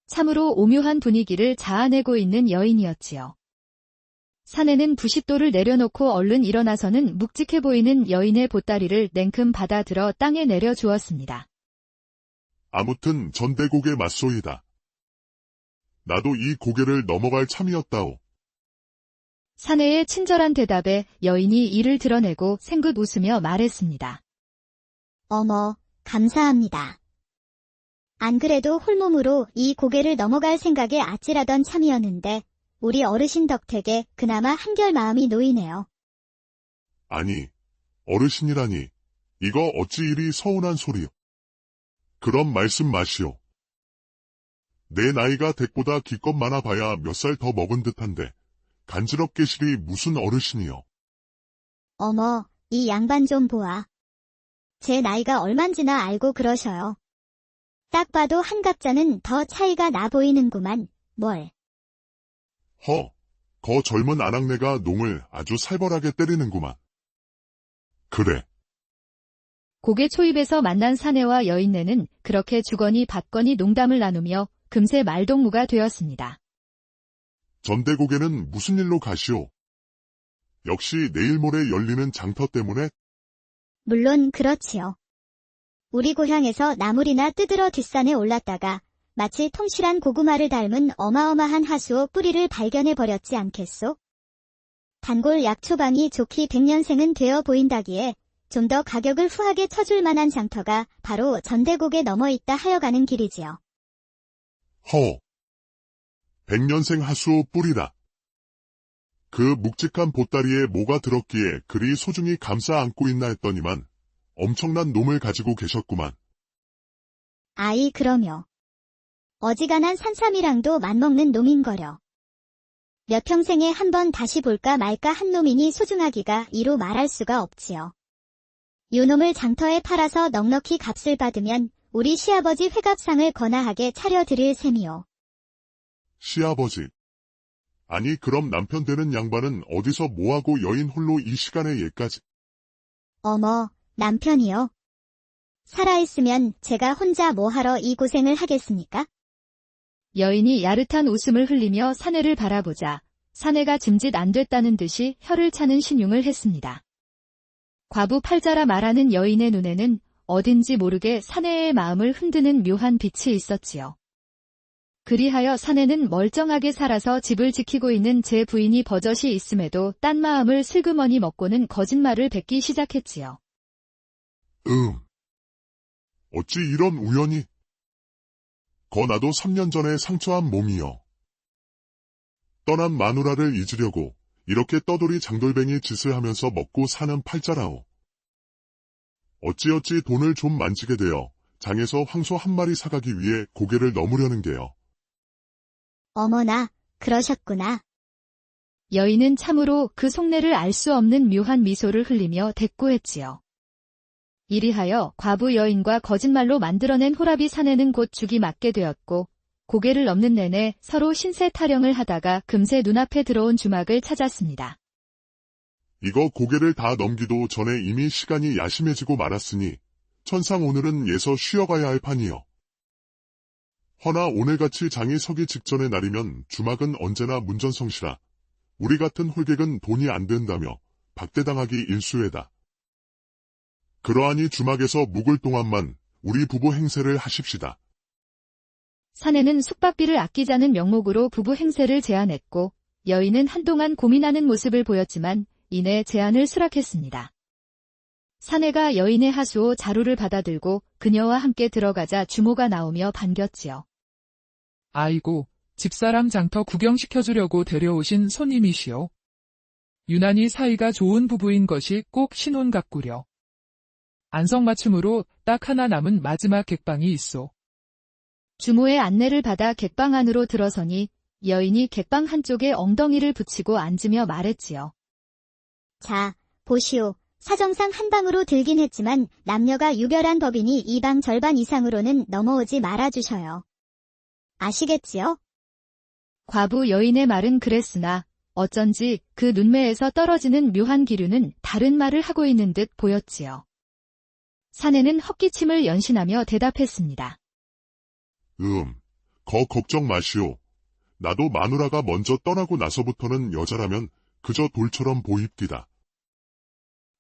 참으로 오묘한 분위기를 자아내고 있는 여인이었지요. 사내는 부싯돌을 내려놓고 얼른 일어나서는 묵직해 보이는 여인의 보따리를 냉큼 받아들어 땅에 내려주었습니다. 아무튼 전대고개 맞소이다. 나도 이 고개를 넘어갈 참이었다오. 사내의 친절한 대답에 여인이 이를 드러내고 생긋 웃으며 말했습니다. 어머, 감사합니다. 안 그래도 홀몸으로 이 고개를 넘어갈 생각에 아찔하던 참이었는데 우리 어르신 덕택에 그나마 한결 마음이 놓이네요. 아니, 어르신이라니. 이거 어찌 이리 서운한 소리요. 그런 말씀 마시오. 내 나이가 댁보다 기껏 많아 봐야 몇 살 더 먹은 듯한데 간지럽게 시리 무슨 어르신이요. 어머, 이 양반 좀 보아. 제 나이가 얼만지나 알고 그러셔요. 딱 봐도 한 갑자는 더 차이가 나 보이는구만, 뭘. 거 젊은 아낙네가 농을 아주 살벌하게 때리는구만. 그래. 고개 초입에서 만난 사내와 여인네는 그렇게 주거니 받거니 농담을 나누며 금세 말동무가 되었습니다. 전대고개는 무슨 일로 가시오? 역시 내일 모레 열리는 장터 때문에? 물론 그렇지요. 우리 고향에서 나물이나 뜯으러 뒷산에 올랐다가 마치 통실한 고구마를 닮은 어마어마한 하수오 뿌리를 발견해버렸지 않겠소? 단골 약초방이 좋기 100년생은 되어 보인다기에 좀 더 가격을 후하게 쳐줄 만한 장터가 바로 전대곡에 넘어있다 하여가는 길이지요. 100년생 하수오 뿌리라. 그 묵직한 보따리에 뭐가 들었기에 그리 소중히 감싸 안고 있나 했더니만 엄청난 놈을 가지고 계셨구만. 아이 그러며. 어지간한 산삼이랑도 맞먹는 놈인거려. 몇 평생에 한 번 다시 볼까 말까 한 놈이니 소중하기가 이로 말할 수가 없지요. 요 놈을 장터에 팔아서 넉넉히 값을 받으면 우리 시아버지 회갑상을 거나하게 차려드릴 셈이요. 시아버지. 아니 그럼 남편 되는 양반은 어디서 뭐하고 여인 홀로 이 시간에 얘까지. 어머, 남편이요? 살아있으면 제가 혼자 뭐하러 이 고생을 하겠습니까? 여인이 야릇한 웃음을 흘리며 사내를 바라보자 사내가 짐짓 안 됐다는 듯이 혀를 차는 신용을 했습니다. 과부 팔자라 말하는 여인의 눈에는 어딘지 모르게 사내의 마음을 흔드는 묘한 빛이 있었지요. 그리하여 사내는 멀쩡하게 살아서 집을 지키고 있는 제 부인이 버젓이 있음에도 딴 마음을 슬그머니 먹고는 거짓말을 뱉기 시작했지요. 어찌 이런 우연이? 나도 3년 전에 상처한 몸이여. 떠난 마누라를 잊으려고 이렇게 떠돌이 장돌뱅이 짓을 하면서 먹고 사는 팔자라오. 어찌어찌 돈을 좀 만지게 되어 장에서 황소 한 마리 사가기 위해 고개를 넘으려는 게요. 어머나, 그러셨구나. 여인은 참으로 그 속내를 알 수 없는 묘한 미소를 흘리며 대꾸했지요. 이리하여 과부 여인과 거짓말로 만들어낸 호라비 사내는 곧 죽이 맞게 되었고 고개를 넘는 내내 서로 신세 타령을 하다가 금세 눈앞에 들어온 주막을 찾았습니다. 이거 고개를 다 넘기도 전에 이미 시간이 야심해지고 말았으니 천상 오늘은 예서 쉬어가야 할 판이요. 허나 오늘같이 장이 서기 직전의 날이면 주막은 언제나 문전성시라 우리 같은 홀객은 돈이 안 된다며 박대당하기 일쑤에다. 그러하니 주막에서 묵을 동안만 우리 부부 행세를 하십시다. 사내는 숙박비를 아끼자는 명목으로 부부 행세를 제안했고 여인은 한동안 고민하는 모습을 보였지만 이내 제안을 수락했습니다. 사내가 여인의 하수오 자루를 받아들고 그녀와 함께 들어가자 주모가 나오며 반겼지요. 아이고, 집사람 장터 구경시켜주려고 데려오신 손님이시오. 유난히 사이가 좋은 부부인 것이 꼭 신혼 같구려. 안성맞춤으로 딱 하나 남은 마지막 객방이 있소. 주모의 안내를 받아 객방 안으로 들어서니 여인이 객방 한쪽에 엉덩이를 붙이고 앉으며 말했지요. 자, 보시오. 사정상 한 방으로 들긴 했지만 남녀가 유별한 법이니 이 방 절반 이상으로는 넘어오지 말아주셔요. 아시겠지요? 과부 여인의 말은 그랬으나 어쩐지 그 눈매에서 떨어지는 묘한 기류는 다른 말을 하고 있는 듯 보였지요. 사내는 헛기침을 연신하며 대답했습니다. 거 걱정 마시오. 나도 마누라가 먼저 떠나고 나서부터는 여자라면 그저 돌처럼 보입디다.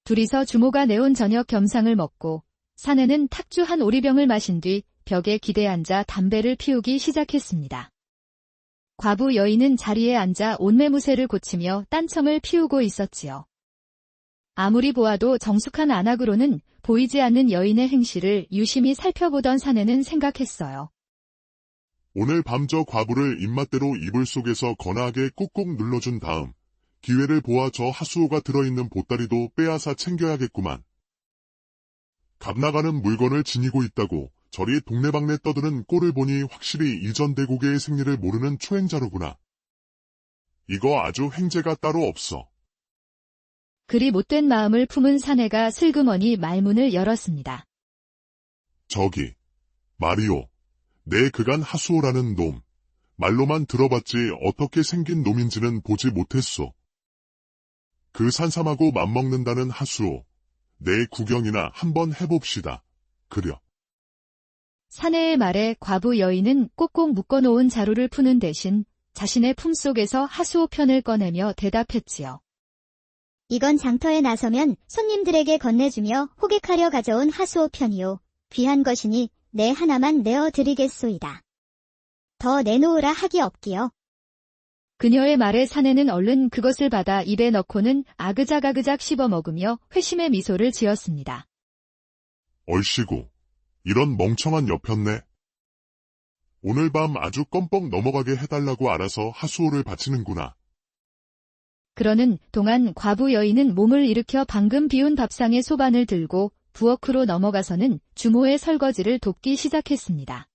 둘이서 주모가 내온 저녁 겸상을 먹고 사내는 탁주 한 오리병을 마신 뒤 벽에 기대 앉아 담배를 피우기 시작했습니다. 과부 여인은 자리에 앉아 옷매무새를 고치며 딴청을 피우고 있었지요. 아무리 보아도 정숙한 안악으로는 보이지 않는 여인의 행실을 유심히 살펴보던 사내는 생각했어요. 오늘 밤 저 과부를 입맛대로 이불 속에서 거나하게 꾹꾹 눌러준 다음 기회를 보아 저 하수호가 들어있는 보따리도 빼앗아 챙겨야겠구만. 값나가는 물건을 지니고 있다고 저리 동네방네 떠드는 꼴을 보니 확실히 이전 대고개의 생리를 모르는 초행자로구나. 이거 아주 횡재가 따로 없어. 그리 못된 마음을 품은 사내가 슬그머니 말문을 열었습니다. 저기, 말이오. 내 그간 하수호라는 놈. 말로만 들어봤지 어떻게 생긴 놈인지는 보지 못했소. 그 산삼하고 맞먹는다는 하수호. 내 구경이나 한번 해봅시다. 그려. 사내의 말에 과부 여인은 꼭꼭 묶어놓은 자루를 푸는 대신 자신의 품속에서 하수호 편을 꺼내며 대답했지요. 이건 장터에 나서면 손님들에게 건네주며 호객하려 가져온 하수호 편이요. 귀한 것이니 내 하나만 내어드리겠소이다. 더 내놓으라 하기 없기요. 그녀의 말에 사내는 얼른 그것을 받아 입에 넣고는 아그작아그작 씹어먹으며 회심의 미소를 지었습니다. 얼씨구, 이런 멍청한 여편네. 오늘 밤 아주 껌뻑 넘어가게 해달라고 알아서 하수호를 바치는구나. 그러는 동안 과부 여인은 몸을 일으켜 방금 비운 밥상의 소반을 들고 부엌으로 넘어가서는 주모의 설거지를 돕기 시작했습니다.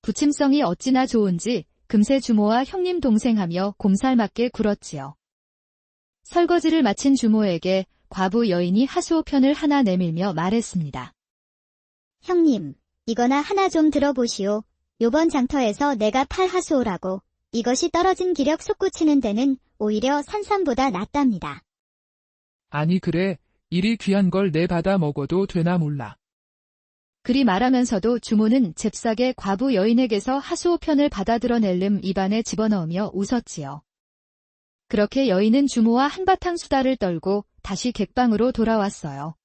부침성이 어찌나 좋은지 금세 주모와 형님 동생하며 곰살맞게 굴었지요. 설거지를 마친 주모에게 과부 여인이 하수호 편을 하나 내밀며 말했습니다. 형님, 이거나 하나 좀 들어보시오. 요번 장터에서 내가 팔 하수호라고. 이것이 떨어진 기력 솟구치는 데는 오히려 산삼보다 낫답니다. 아니 그래, 이리 귀한 걸 내 받아 먹어도 되나 몰라. 그리 말하면서도 주모는 잽싸게 과부 여인에게서 하수호 편을 받아들어낼름 입안에 집어넣으며 웃었지요. 그렇게 여인은 주모와 한바탕 수다를 떨고 다시 객방으로 돌아왔어요.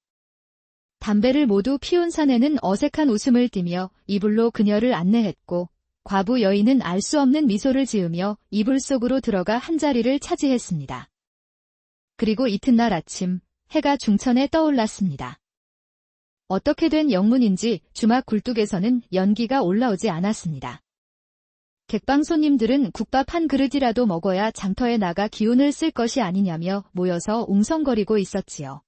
담배를 모두 피운 사내는 어색한 웃음을 띠며 이불로 그녀를 안내했고 과부 여인은 알 수 없는 미소를 지으며 이불 속으로 들어가 한자리를 차지했습니다. 그리고 이튿날 아침 해가 중천에 떠올랐습니다. 어떻게 된 영문인지 주막 굴뚝에서는 연기가 올라오지 않았습니다. 객방 손님들은 국밥 한 그릇이라도 먹어야 장터에 나가 기운을 쓸 것이 아니냐며 모여서 웅성거리고 있었지요.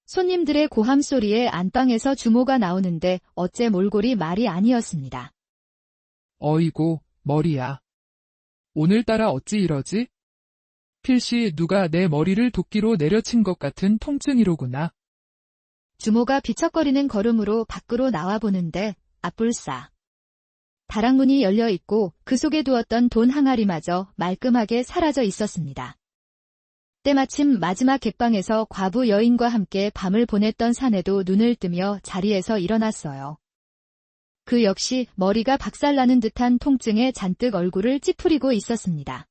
손님들의 고함 소리에 안방에서 주모가 나오는데 어째 몰골이 말이 아니었습니다. 어이고, 머리야. 오늘따라 어찌 이러지? 필시 누가 내 머리를 도끼로 내려친 것 같은 통증이로구나. 주모가 비척거리는 걸음으로 밖으로 나와보는데 앞불싸. 다락문이 열려 있고 그 속에 두었던 돈 항아리마저 말끔하게 사라져 있었습니다. 때마침 마지막 객방에서 과부 여인과 함께 밤을 보냈던 사내도 눈을 뜨며 자리에서 일어났어요. 그 역시 머리가 박살나는 듯한 통증에 잔뜩 얼굴을 찌푸리고 있었습니다.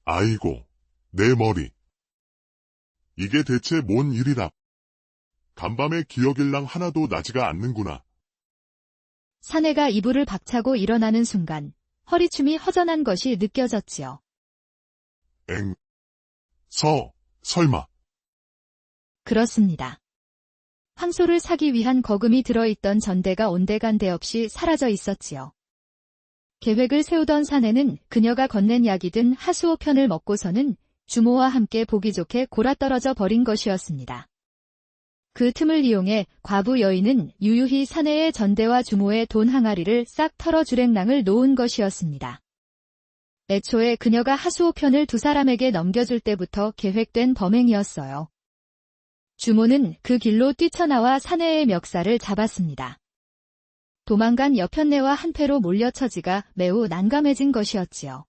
아이고, 내 머리. 이게 대체 뭔 일이라. 간밤에 기억일랑 하나도 나지가 않는구나. 사내가 이불을 박차고 일어나는 순간 허리춤이 허전한 것이 느껴졌지요. 설마. 그렇습니다. 황소를 사기 위한 거금이 들어있던 전대가 온데간데 없이 사라져 있었지요. 계획을 세우던 사내는 그녀가 건넨 약이든 하수호 편을 먹고서는 주모와 함께 보기 좋게 골아떨어져 버린 것이었습니다. 그 틈을 이용해 과부 여인은 유유히 사내의 전대와 주모의 돈 항아리를 싹 털어 주랭랑을 놓은 것이었습니다. 애초에 그녀가 하수호 편을 두 사람에게 넘겨줄 때부터 계획된 범행이었어요. 주모는 그 길로 뛰쳐나와 사내의 멱살을 잡았습니다. 도망간 여편네와 한패로 몰려 처지가 매우 난감해진 것이었지요.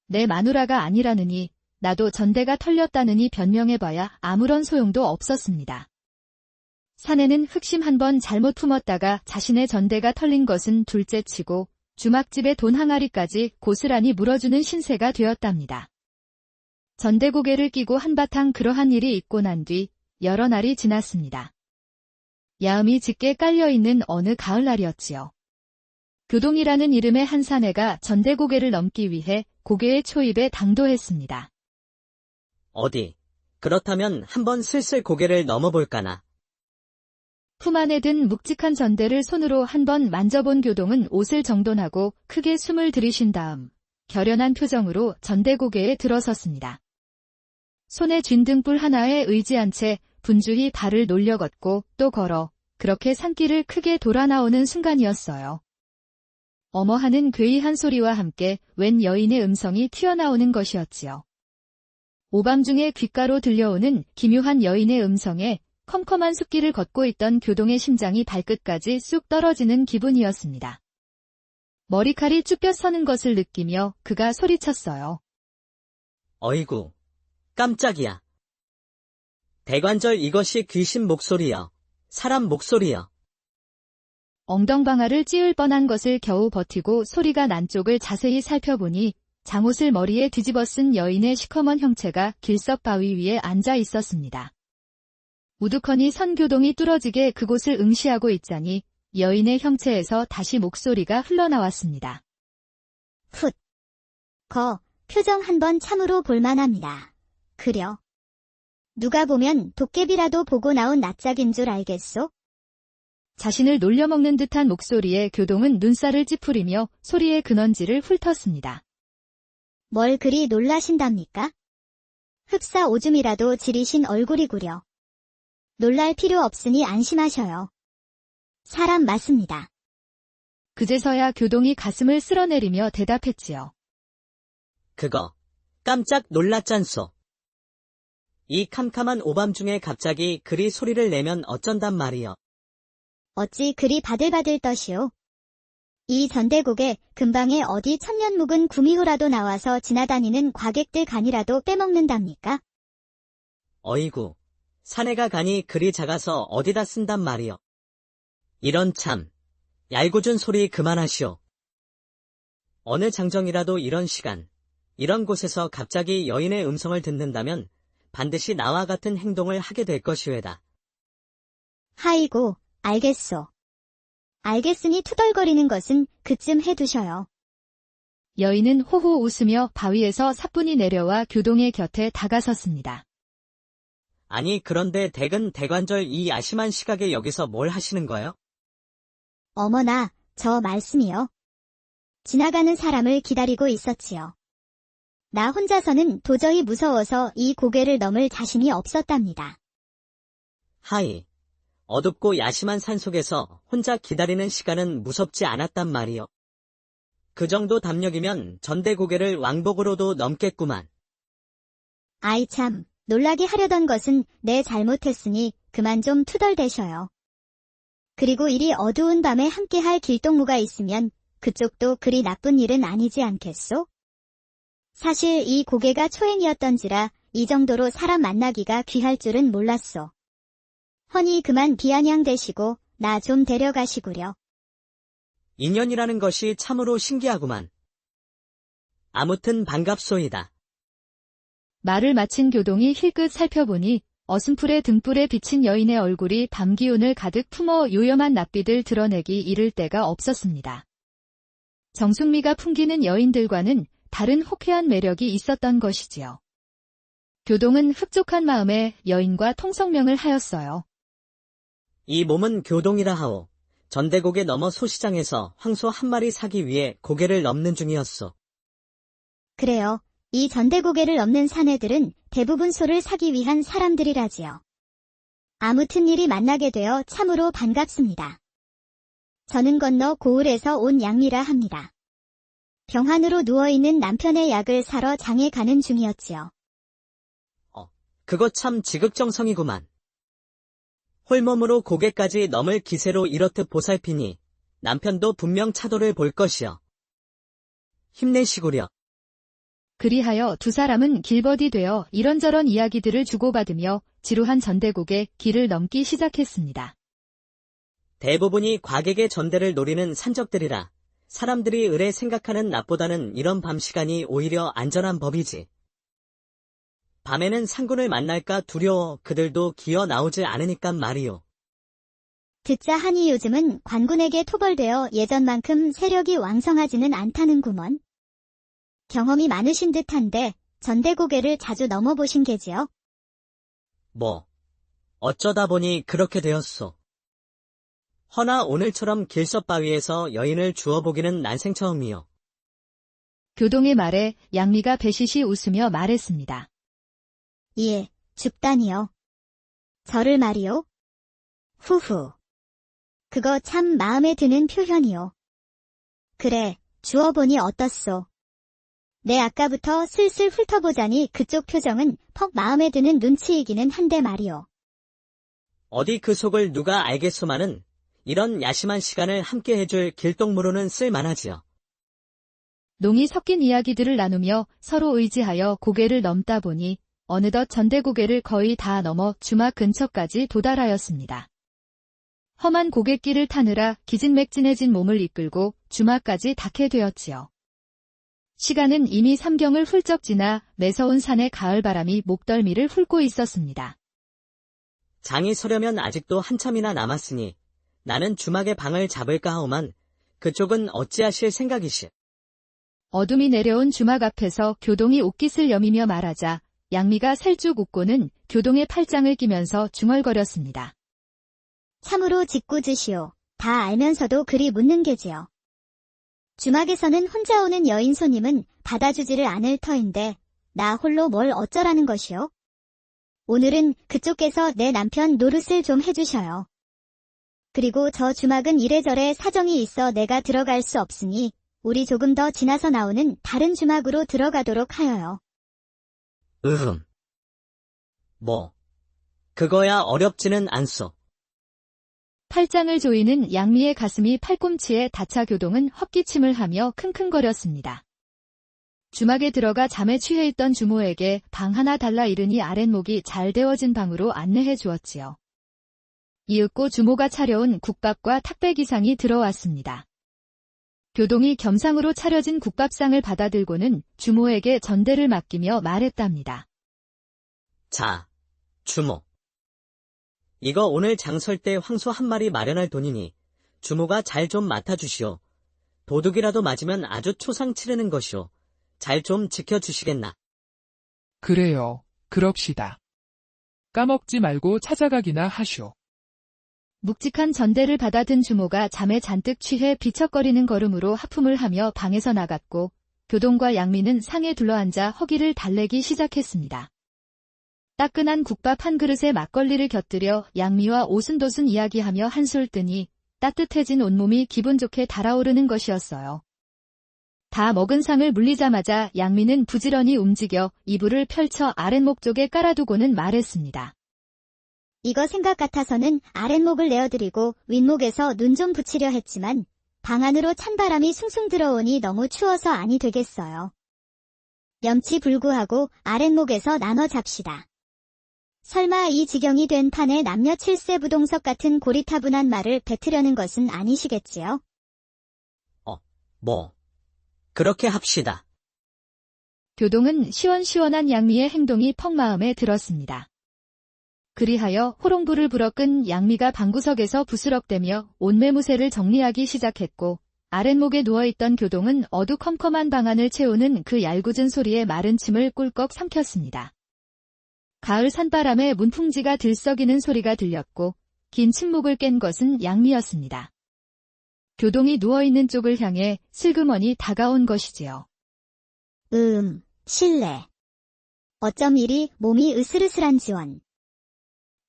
내 마누라가 아니라느니 나도 전대가 털렸다느니 변명해봐야 아무런 소용도 없었습니다. 사내는 흑심 한번 잘못 품었다가 자신의 전대가 털린 것은 둘째치고 주막집에 돈 항아리까지 고스란히 물어주는 신세가 되었답니다. 전대고개를 끼고 한바탕 그러한 일이 있고 난 뒤 여러 날이 지났습니다. 야음이 짙게 깔려있는 어느 가을날이었지요. 교동이라는 이름의 한 사내가 전대고개를 넘기 위해 고개의 초입에 당도했습니다. 어디, 그렇다면 한번 슬슬 고개를 넘어볼까나. 품 안에 든 묵직한 전대를 손으로 한번 만져본 교동은 옷을 정돈하고 크게 숨을 들이쉰 다음 결연한 표정으로 전대고개에 들어섰습니다. 손에 쥔 등불 하나에 의지한 채 분주히 발을 놀려 걷고 또 걸어 그렇게 산길을 크게 돌아 나오는 순간이었어요. 어머 하는 괴이한 소리와 함께 웬 여인의 음성이 튀어나오는 것이었지요. 오밤중에 귓가로 들려오는 기묘한 여인의 음성에 컴컴한 숲길을 걷고 있던 교동의 심장이 발끝까지 쑥 떨어지는 기분이었습니다. 머리칼이 쭈뼛 서는 것을 느끼며 그가 소리쳤어요. 어이구, 깜짝이야. 대관절 이것이 귀신 목소리여, 사람 목소리여. 엉덩방아를 찌을 뻔한 것을 겨우 버티고 소리가 난 쪽을 자세히 살펴보니 잠옷을 머리에 뒤집어 쓴 여인의 시커먼 형체가 길석 바위 위에 앉아 있었습니다. 우두커니 선 교동이 뚫어지게 그곳을 응시하고 있자니 여인의 형체에서 다시 목소리가 흘러나왔습니다. 훗. 표정 한번 참으로 볼만합니다. 그려. 누가 보면 도깨비라도 보고 나온 낯짝인 줄 알겠소? 자신을 놀려먹는 듯한 목소리에 교동은 눈살을 찌푸리며 소리의 근원지를 훑었습니다. 뭘 그리 놀라신답니까? 흡사 오줌이라도 지리신 얼굴이구려. 놀랄 필요 없으니 안심하셔요. 사람 맞습니다. 그제서야 교동이 가슴을 쓸어내리며 대답했지요. 그거, 깜짝 놀랐잖소. 이 캄캄한 오밤중에 갑자기 그리 소리를 내면 어쩐단 말이여. 어찌 그리 바들바들 떠시오. 이 전대곡에 근방에 어디 천년 묵은 구미호라도 나와서 지나다니는 과객들 간이라도 빼먹는답니까? 어이구, 사내가 간이 그리 작아서 어디다 쓴단 말이여. 이런 참, 얄궂은 소리 그만하시오. 어느 장정이라도 이런 시간, 이런 곳에서 갑자기 여인의 음성을 듣는다면 반드시 나와 같은 행동을 하게 될 것이외다. 하이고, 알겠소. 알겠으니 투덜거리는 것은 그쯤 해두셔요. 여인은 호호 웃으며 바위에서 사뿐히 내려와 교동의 곁에 다가섰습니다. 아니 그런데 댁은 대관절 이 야심한 시각에 여기서 뭘 하시는 거요? 어머나, 저 말씀이요. 지나가는 사람을 기다리고 있었지요. 나 혼자서는 도저히 무서워서 이 고개를 넘을 자신이 없었답니다. 하이, 어둡고 야심한 산속에서 혼자 기다리는 시간은 무섭지 않았단 말이요. 그 정도 담력이면 전대고개를 왕복으로도 넘겠구만. 아이 참, 놀라게 하려던 것은 내 잘못했으니 그만 좀 투덜대셔요. 그리고 이리 어두운 밤에 함께할 길동무가 있으면 그쪽도 그리 나쁜 일은 아니지 않겠소? 사실 이 고개가 초행이었던지라 이 정도로 사람 만나기가 귀할 줄은 몰랐소. 허니 그만 비아냥대시고 나 좀 데려가시구려. 인연이라는 것이 참으로 신기하구만. 아무튼 반갑소이다. 말을 마친 교동이 힐끗 살펴보니 어슴풀의 등불에 비친 여인의 얼굴이 밤 기운을 가득 품어 요염한 낯빛을 드러내기 이를 데가 없었습니다. 정숙미가 풍기는 여인들과는 다른 호쾌한 매력이 있었던 것이지요. 교동은 흡족한 마음에 여인과 통성명을 하였어요. 이 몸은 교동이라 하오. 전대고개 넘어 소시장에서 황소 한 마리 사기 위해 고개를 넘는 중이었소. 그래요. 이 전대고개를 넘는 사내들은 대부분 소를 사기 위한 사람들이라지요. 아무튼 일이 만나게 되어 참으로 반갑습니다. 저는 건너 고을에서 온 양미라 합니다. 병환으로 누워있는 남편의 약을 사러 장에 가는 중이었지요. 그거 참 지극정성이구만. 홀몸으로 고개까지 넘을 기세로 이렇듯 보살피니 남편도 분명 차도를 볼 것이여. 힘내시구려. 그리하여 두 사람은 길벗이 되어 이런저런 이야기들을 주고받으며 지루한 전대국의 길을 넘기 시작했습니다. 대부분이 과객의 전대를 노리는 산적들이라 사람들이 을에 생각하는 낮보다는 이런 밤 시간이 오히려 안전한 법이지. 밤에는 상군을 만날까 두려워 그들도 기어 나오지 않으니깐 말이요. 듣자 하니 요즘은 관군에게 토벌되어 예전만큼 세력이 왕성하지는 않다는구먼. 경험이 많으신 듯한데 전대고개를 자주 넘어보신 게지요? 뭐, 어쩌다 보니 그렇게 되었소. 허나 오늘처럼 길석바위에서 여인을 주워보기는 난생 처음이요. 교동의 말에 양미가 배시시 웃으며 말했습니다. 예, 죽다니요. 저를 말이요? 후후. 그거 참 마음에 드는 표현이요. 그래, 주워보니 어떻소? 내 아까부터 슬슬 훑어보자니 그쪽 표정은 퍽 마음에 드는 눈치이기는 한데 말이요. 어디 그 속을 누가 알겠소마는 이런 야심한 시간을 함께 해줄 길동무로는 쓸만하지요. 농이 섞인 이야기들을 나누며 서로 의지하여 고개를 넘다 보니 어느덧 전대고개를 거의 다 넘어 주막 근처까지 도달하였습니다. 험한 고갯길을 타느라 기진맥진해진 몸을 이끌고 주막까지 닿게 되었지요. 시간은 이미 삼경을 훌쩍 지나 매서운 산의 가을바람이 목덜미를 훑고 있었습니다. 장이 서려면 아직도 한참이나 남았으니 나는 주막의 방을 잡을까 하오만 그쪽은 어찌하실 생각이시? 어둠이 내려온 주막 앞에서 교동이 옷깃을 여미며 말하자 양미가 살쭉 웃고는 교동의 팔짱을 끼면서 중얼거렸습니다. 참으로 짓궂으시오. 다 알면서도 그리 묻는 게지요. 주막에서는 혼자 오는 여인 손님은 받아주지를 않을 터인데 나 홀로 뭘 어쩌라는 것이오? 오늘은 그쪽께서 내 남편 노릇을 좀 해주셔요. 그리고 저 주막은 이래저래 사정이 있어 내가 들어갈 수 없으니 우리 조금 더 지나서 나오는 다른 주막으로 들어가도록 하여요. 뭐, 그거야 어렵지는 않소. 팔짱을 조이는 양미의 가슴이 팔꿈치에 닿자 교동은 헛기침을 하며 킁킁거렸습니다. 주막에 들어가 잠에 취해 있던 주모에게 방 하나 달라 이르니 아랫목이 잘 데워진 방으로 안내해 주었지요. 이윽고 주모가 차려온 국밥과 탁배기상이 들어왔습니다. 교동이 겸상으로 차려진 국밥상을 받아들고는 주모에게 전대를 맡기며 말했답니다. 자, 주모. 이거 오늘 장 설 때 황소 한 마리 마련할 돈이니 주모가 잘 좀 맡아주시오. 도둑이라도 맞으면 아주 초상 치르는 것이오. 잘 좀 지켜주시겠나. 그래요. 그럽시다. 까먹지 말고 찾아가기나 하쇼. 묵직한 전대를 받아든 주모가 잠에 잔뜩 취해 비척거리는 걸음으로 하품을 하며 방에서 나갔고 교동과 양미는 상에 둘러앉아 허기를 달래기 시작했습니다. 따끈한 국밥 한 그릇에 막걸리를 곁들여 양미와 오순도순 이야기하며 한술 뜨니 따뜻해진 온몸이 기분 좋게 달아오르는 것이었어요. 다 먹은 상을 물리자마자 양미는 부지런히 움직여 이불을 펼쳐 아랫목 쪽에 깔아두고는 말했습니다. 이거 생각 같아서는 아랫목을 내어드리고 윗목에서 눈 좀 붙이려 했지만 방 안으로 찬바람이 숭숭 들어오니 너무 추워서 아니 되겠어요. 염치불구하고 아랫목에서 나눠 잡시다. 설마 이 지경이 된 판에 남녀 칠세 부동석 같은 고리타분한 말을 뱉으려는 것은 아니시겠지요? 뭐, 그렇게 합시다. 교동은 시원시원한 양미의 행동이 퍽 마음에 들었습니다. 그리하여 호롱불을 불어 끈 양미가 방구석에서 부스럭대며 옷매무새를 정리하기 시작했고 아랫목에 누워있던 교동은 어두컴컴한 방 안을 채우는 그 얄궂은 소리에 마른 침을 꿀꺽 삼켰습니다. 가을 산바람에 문풍지가 들썩이는 소리가 들렸고 긴 침묵을 깬 것은 양미였습니다. 교동이 누워있는 쪽을 향해 슬그머니 다가온 것이지요. 실례. 어쩜 이리 몸이 으슬으슬한지원.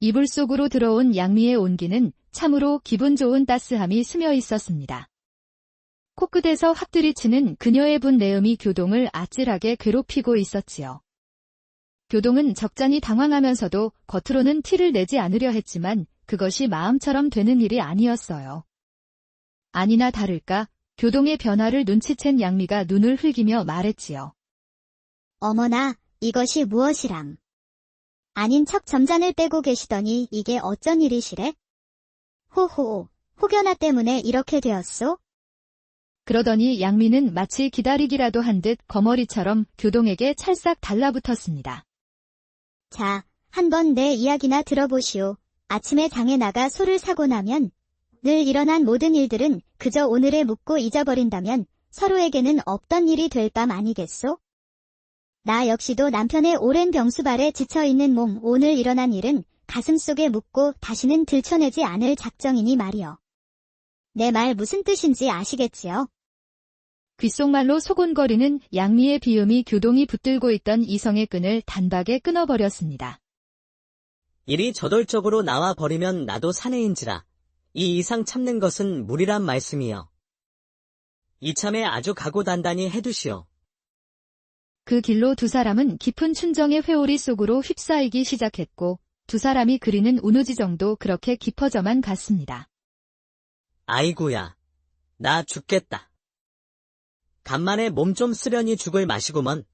이불 속으로 들어온 양미의 온기는 참으로 기분 좋은 따스함이 스며 있었습니다. 코끝에서 확 들이치는 그녀의 분 내음이 교동을 아찔하게 괴롭히고 있었지요. 교동은 적잖이 당황하면서도 겉으로는 티를 내지 않으려 했지만 그것이 마음처럼 되는 일이 아니었어요. 아니나 다를까 교동의 변화를 눈치챈 양미가 눈을 흘기며 말했지요. 어머나, 이것이 무엇이람. 아닌 척 점잔을 떼고 계시더니 이게 어쩐 일이시래? 호호, 혹여나 때문에 이렇게 되었소? 그러더니 양미는 마치 기다리기라도 한 듯 거머리처럼 교동에게 찰싹 달라붙었습니다. 자, 한번 내 이야기나 들어보시오. 아침에 장에 나가 소를 사고 나면 늘 일어난 모든 일들은 그저 오늘에 묻고 잊어버린다면 서로에게는 없던 일이 될 밤 아니겠소? 나 역시도 남편의 오랜 병수발에 지쳐있는 몸 오늘 일어난 일은 가슴속에 묻고 다시는 들춰내지 않을 작정이니 말이여. 내 말 무슨 뜻인지 아시겠지요? 귓속말로 소곤거리는 양미의 비음이 교동이 붙들고 있던 이성의 끈을 단박에 끊어버렸습니다. 일이 저돌적으로 나와 버리면 나도 사내인지라 이 이상 참는 것은 무리란 말씀이여. 이참에 아주 각오단단히 해두시오. 그 길로 두 사람은 깊은 춘정의 회오리 속으로 휩싸이기 시작했고 두 사람이 그리는 운우지정도 그렇게 깊어져만 갔습니다. 아이고야, 나 죽겠다. 간만에 몸 좀 쓰려니 죽을 맛이구먼.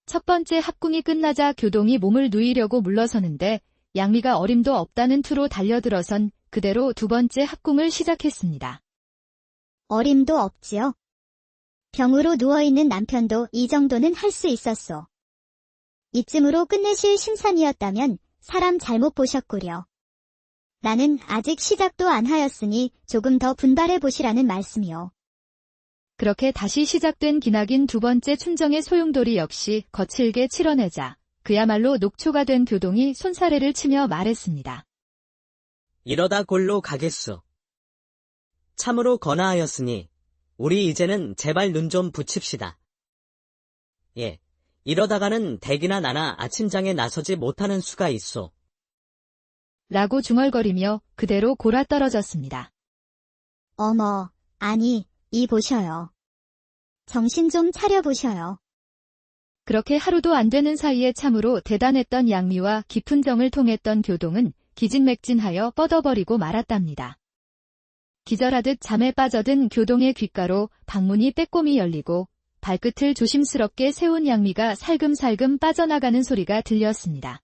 첫 번째 합궁이 끝나자 교동이 몸을 누이려고 물러서는데 양미가 어림도 없다는 투로 달려들어선 그대로 두 번째 합궁을 시작했습니다. 어림도 없지요. 병으로 누워있는 남편도 이 정도는 할 수 있었소. 이쯤으로 끝내실 심산이었다면 사람 잘못 보셨구려. 나는 아직 시작도 안 하였으니 조금 더 분발해보시라는 말씀이요. 그렇게 다시 시작된 기나긴 두 번째 춘정의 소용돌이 역시 거칠게 치러내자 그야말로 녹초가 된 교동이 손사래를 치며 말했습니다. 이러다 골로 가겠소. 참으로 거나하였으니 우리 이제는 제발 눈 좀 붙입시다. 예, 이러다가는 댁이나 나나 아침장에 나서지 못하는 수가 있소. 라고 중얼거리며 그대로 골아떨어졌습니다. 어머, 아니, 이 보셔요. 정신 좀 차려보셔요. 그렇게 하루도 안 되는 사이에 참으로 대단했던 양미와 깊은 정을 통했던 교동은 기진맥진하여 뻗어버리고 말았답니다. 기절하듯 잠에 빠져든 교동의 귓가로 방문이 빼꼼히 열리고 발끝을 조심스럽게 세운 양미가 살금살금 빠져나가는 소리가 들렸습니다.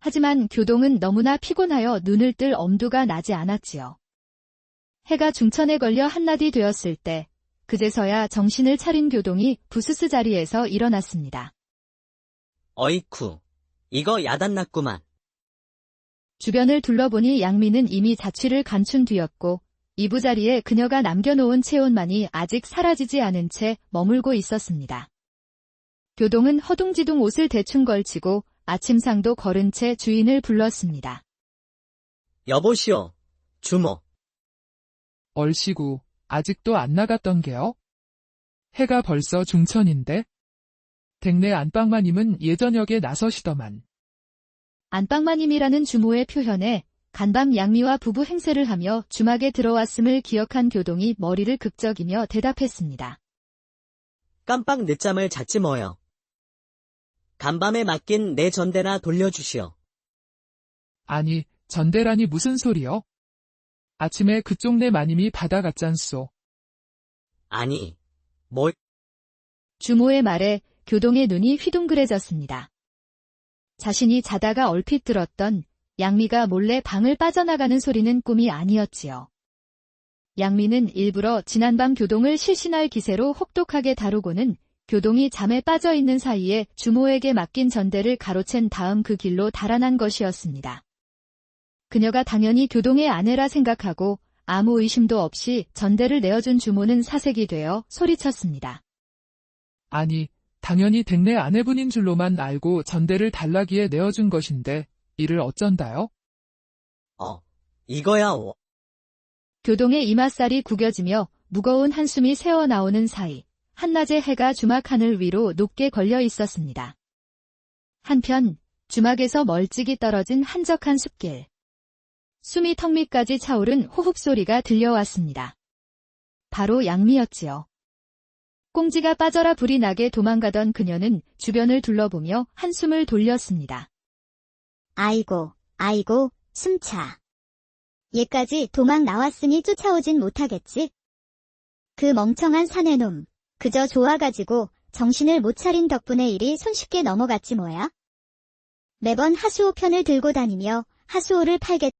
하지만 교동은 너무나 피곤하여 눈을 뜰 엄두가 나지 않았지요. 해가 중천에 걸려 한낮이 되었을 때 그제서야 정신을 차린 교동이 부스스 자리에서 일어났습니다. 어이쿠, 이거 야단났구만. 주변을 둘러보니 양미는 이미 자취를 감춘 뒤였고 이부자리에 그녀가 남겨놓은 체온만이 아직 사라지지 않은 채 머물고 있었습니다. 교동은 허둥지둥 옷을 대충 걸치고 아침상도 걸은 채 주인을 불렀습니다. 여보시오, 주모. 얼씨구, 아직도 안 나갔던 게요? 해가 벌써 중천인데? 댁내 안방마님은 예저녁에 나서시더만. 안방마님이라는 주모의 표현에 간밤 양미와 부부 행세를 하며 주막에 들어왔음을 기억한 교동이 머리를 극적이며 대답했습니다. 깜빡 늦잠을 잤지 뭐여. 간밤에 맡긴 내 전대나 돌려주시오. 아니, 전대라니 무슨 소리요? 아침에 그쪽 내 마님이 받아갔잖소. 아니, 뭘. 주모의 말에 교동의 눈이 휘둥그레졌습니다. 자신이 자다가 얼핏 들었던 양미가 몰래 방을 빠져나가는 소리는 꿈이 아니었지요. 양미는 일부러 지난밤 교동을 실신할 기세로 혹독하게 다루고는 교동이 잠에 빠져있는 사이에 주모에게 맡긴 전대를 가로챈 다음 그 길로 달아난 것이었습니다. 그녀가 당연히 교동의 아내라 생각하고 아무 의심도 없이 전대를 내어준 주모는 사색이 되어 소리쳤습니다. 아니, 당연히 댁내 아내분인 줄로만 알고 전대를 달라기에 내어준 것인데 이를 어쩐다요? 이거야. 교동의 이맛살이 구겨지며 무거운 한숨이 새어나오는 사이 한낮의 해가 주막 하늘 위로 높게 걸려 있었습니다. 한편 주막에서 멀찍이 떨어진 한적한 숲길. 숨이 턱 밑까지 차오른 호흡소리가 들려왔습니다. 바로 양미였지요. 꽁지가 빠져라 불이 나게 도망가던 그녀는 주변을 둘러보며 한숨을 돌렸습니다. 아이고, 숨차. 얘까지 도망 나왔으니 쫓아오진 못하겠지. 그 멍청한 사내놈. 그저 좋아가지고 정신을 못 차린 덕분에 일이 손쉽게 넘어갔지 뭐야. 매번 하수오 편을 들고 다니며 하수오를 팔겠다.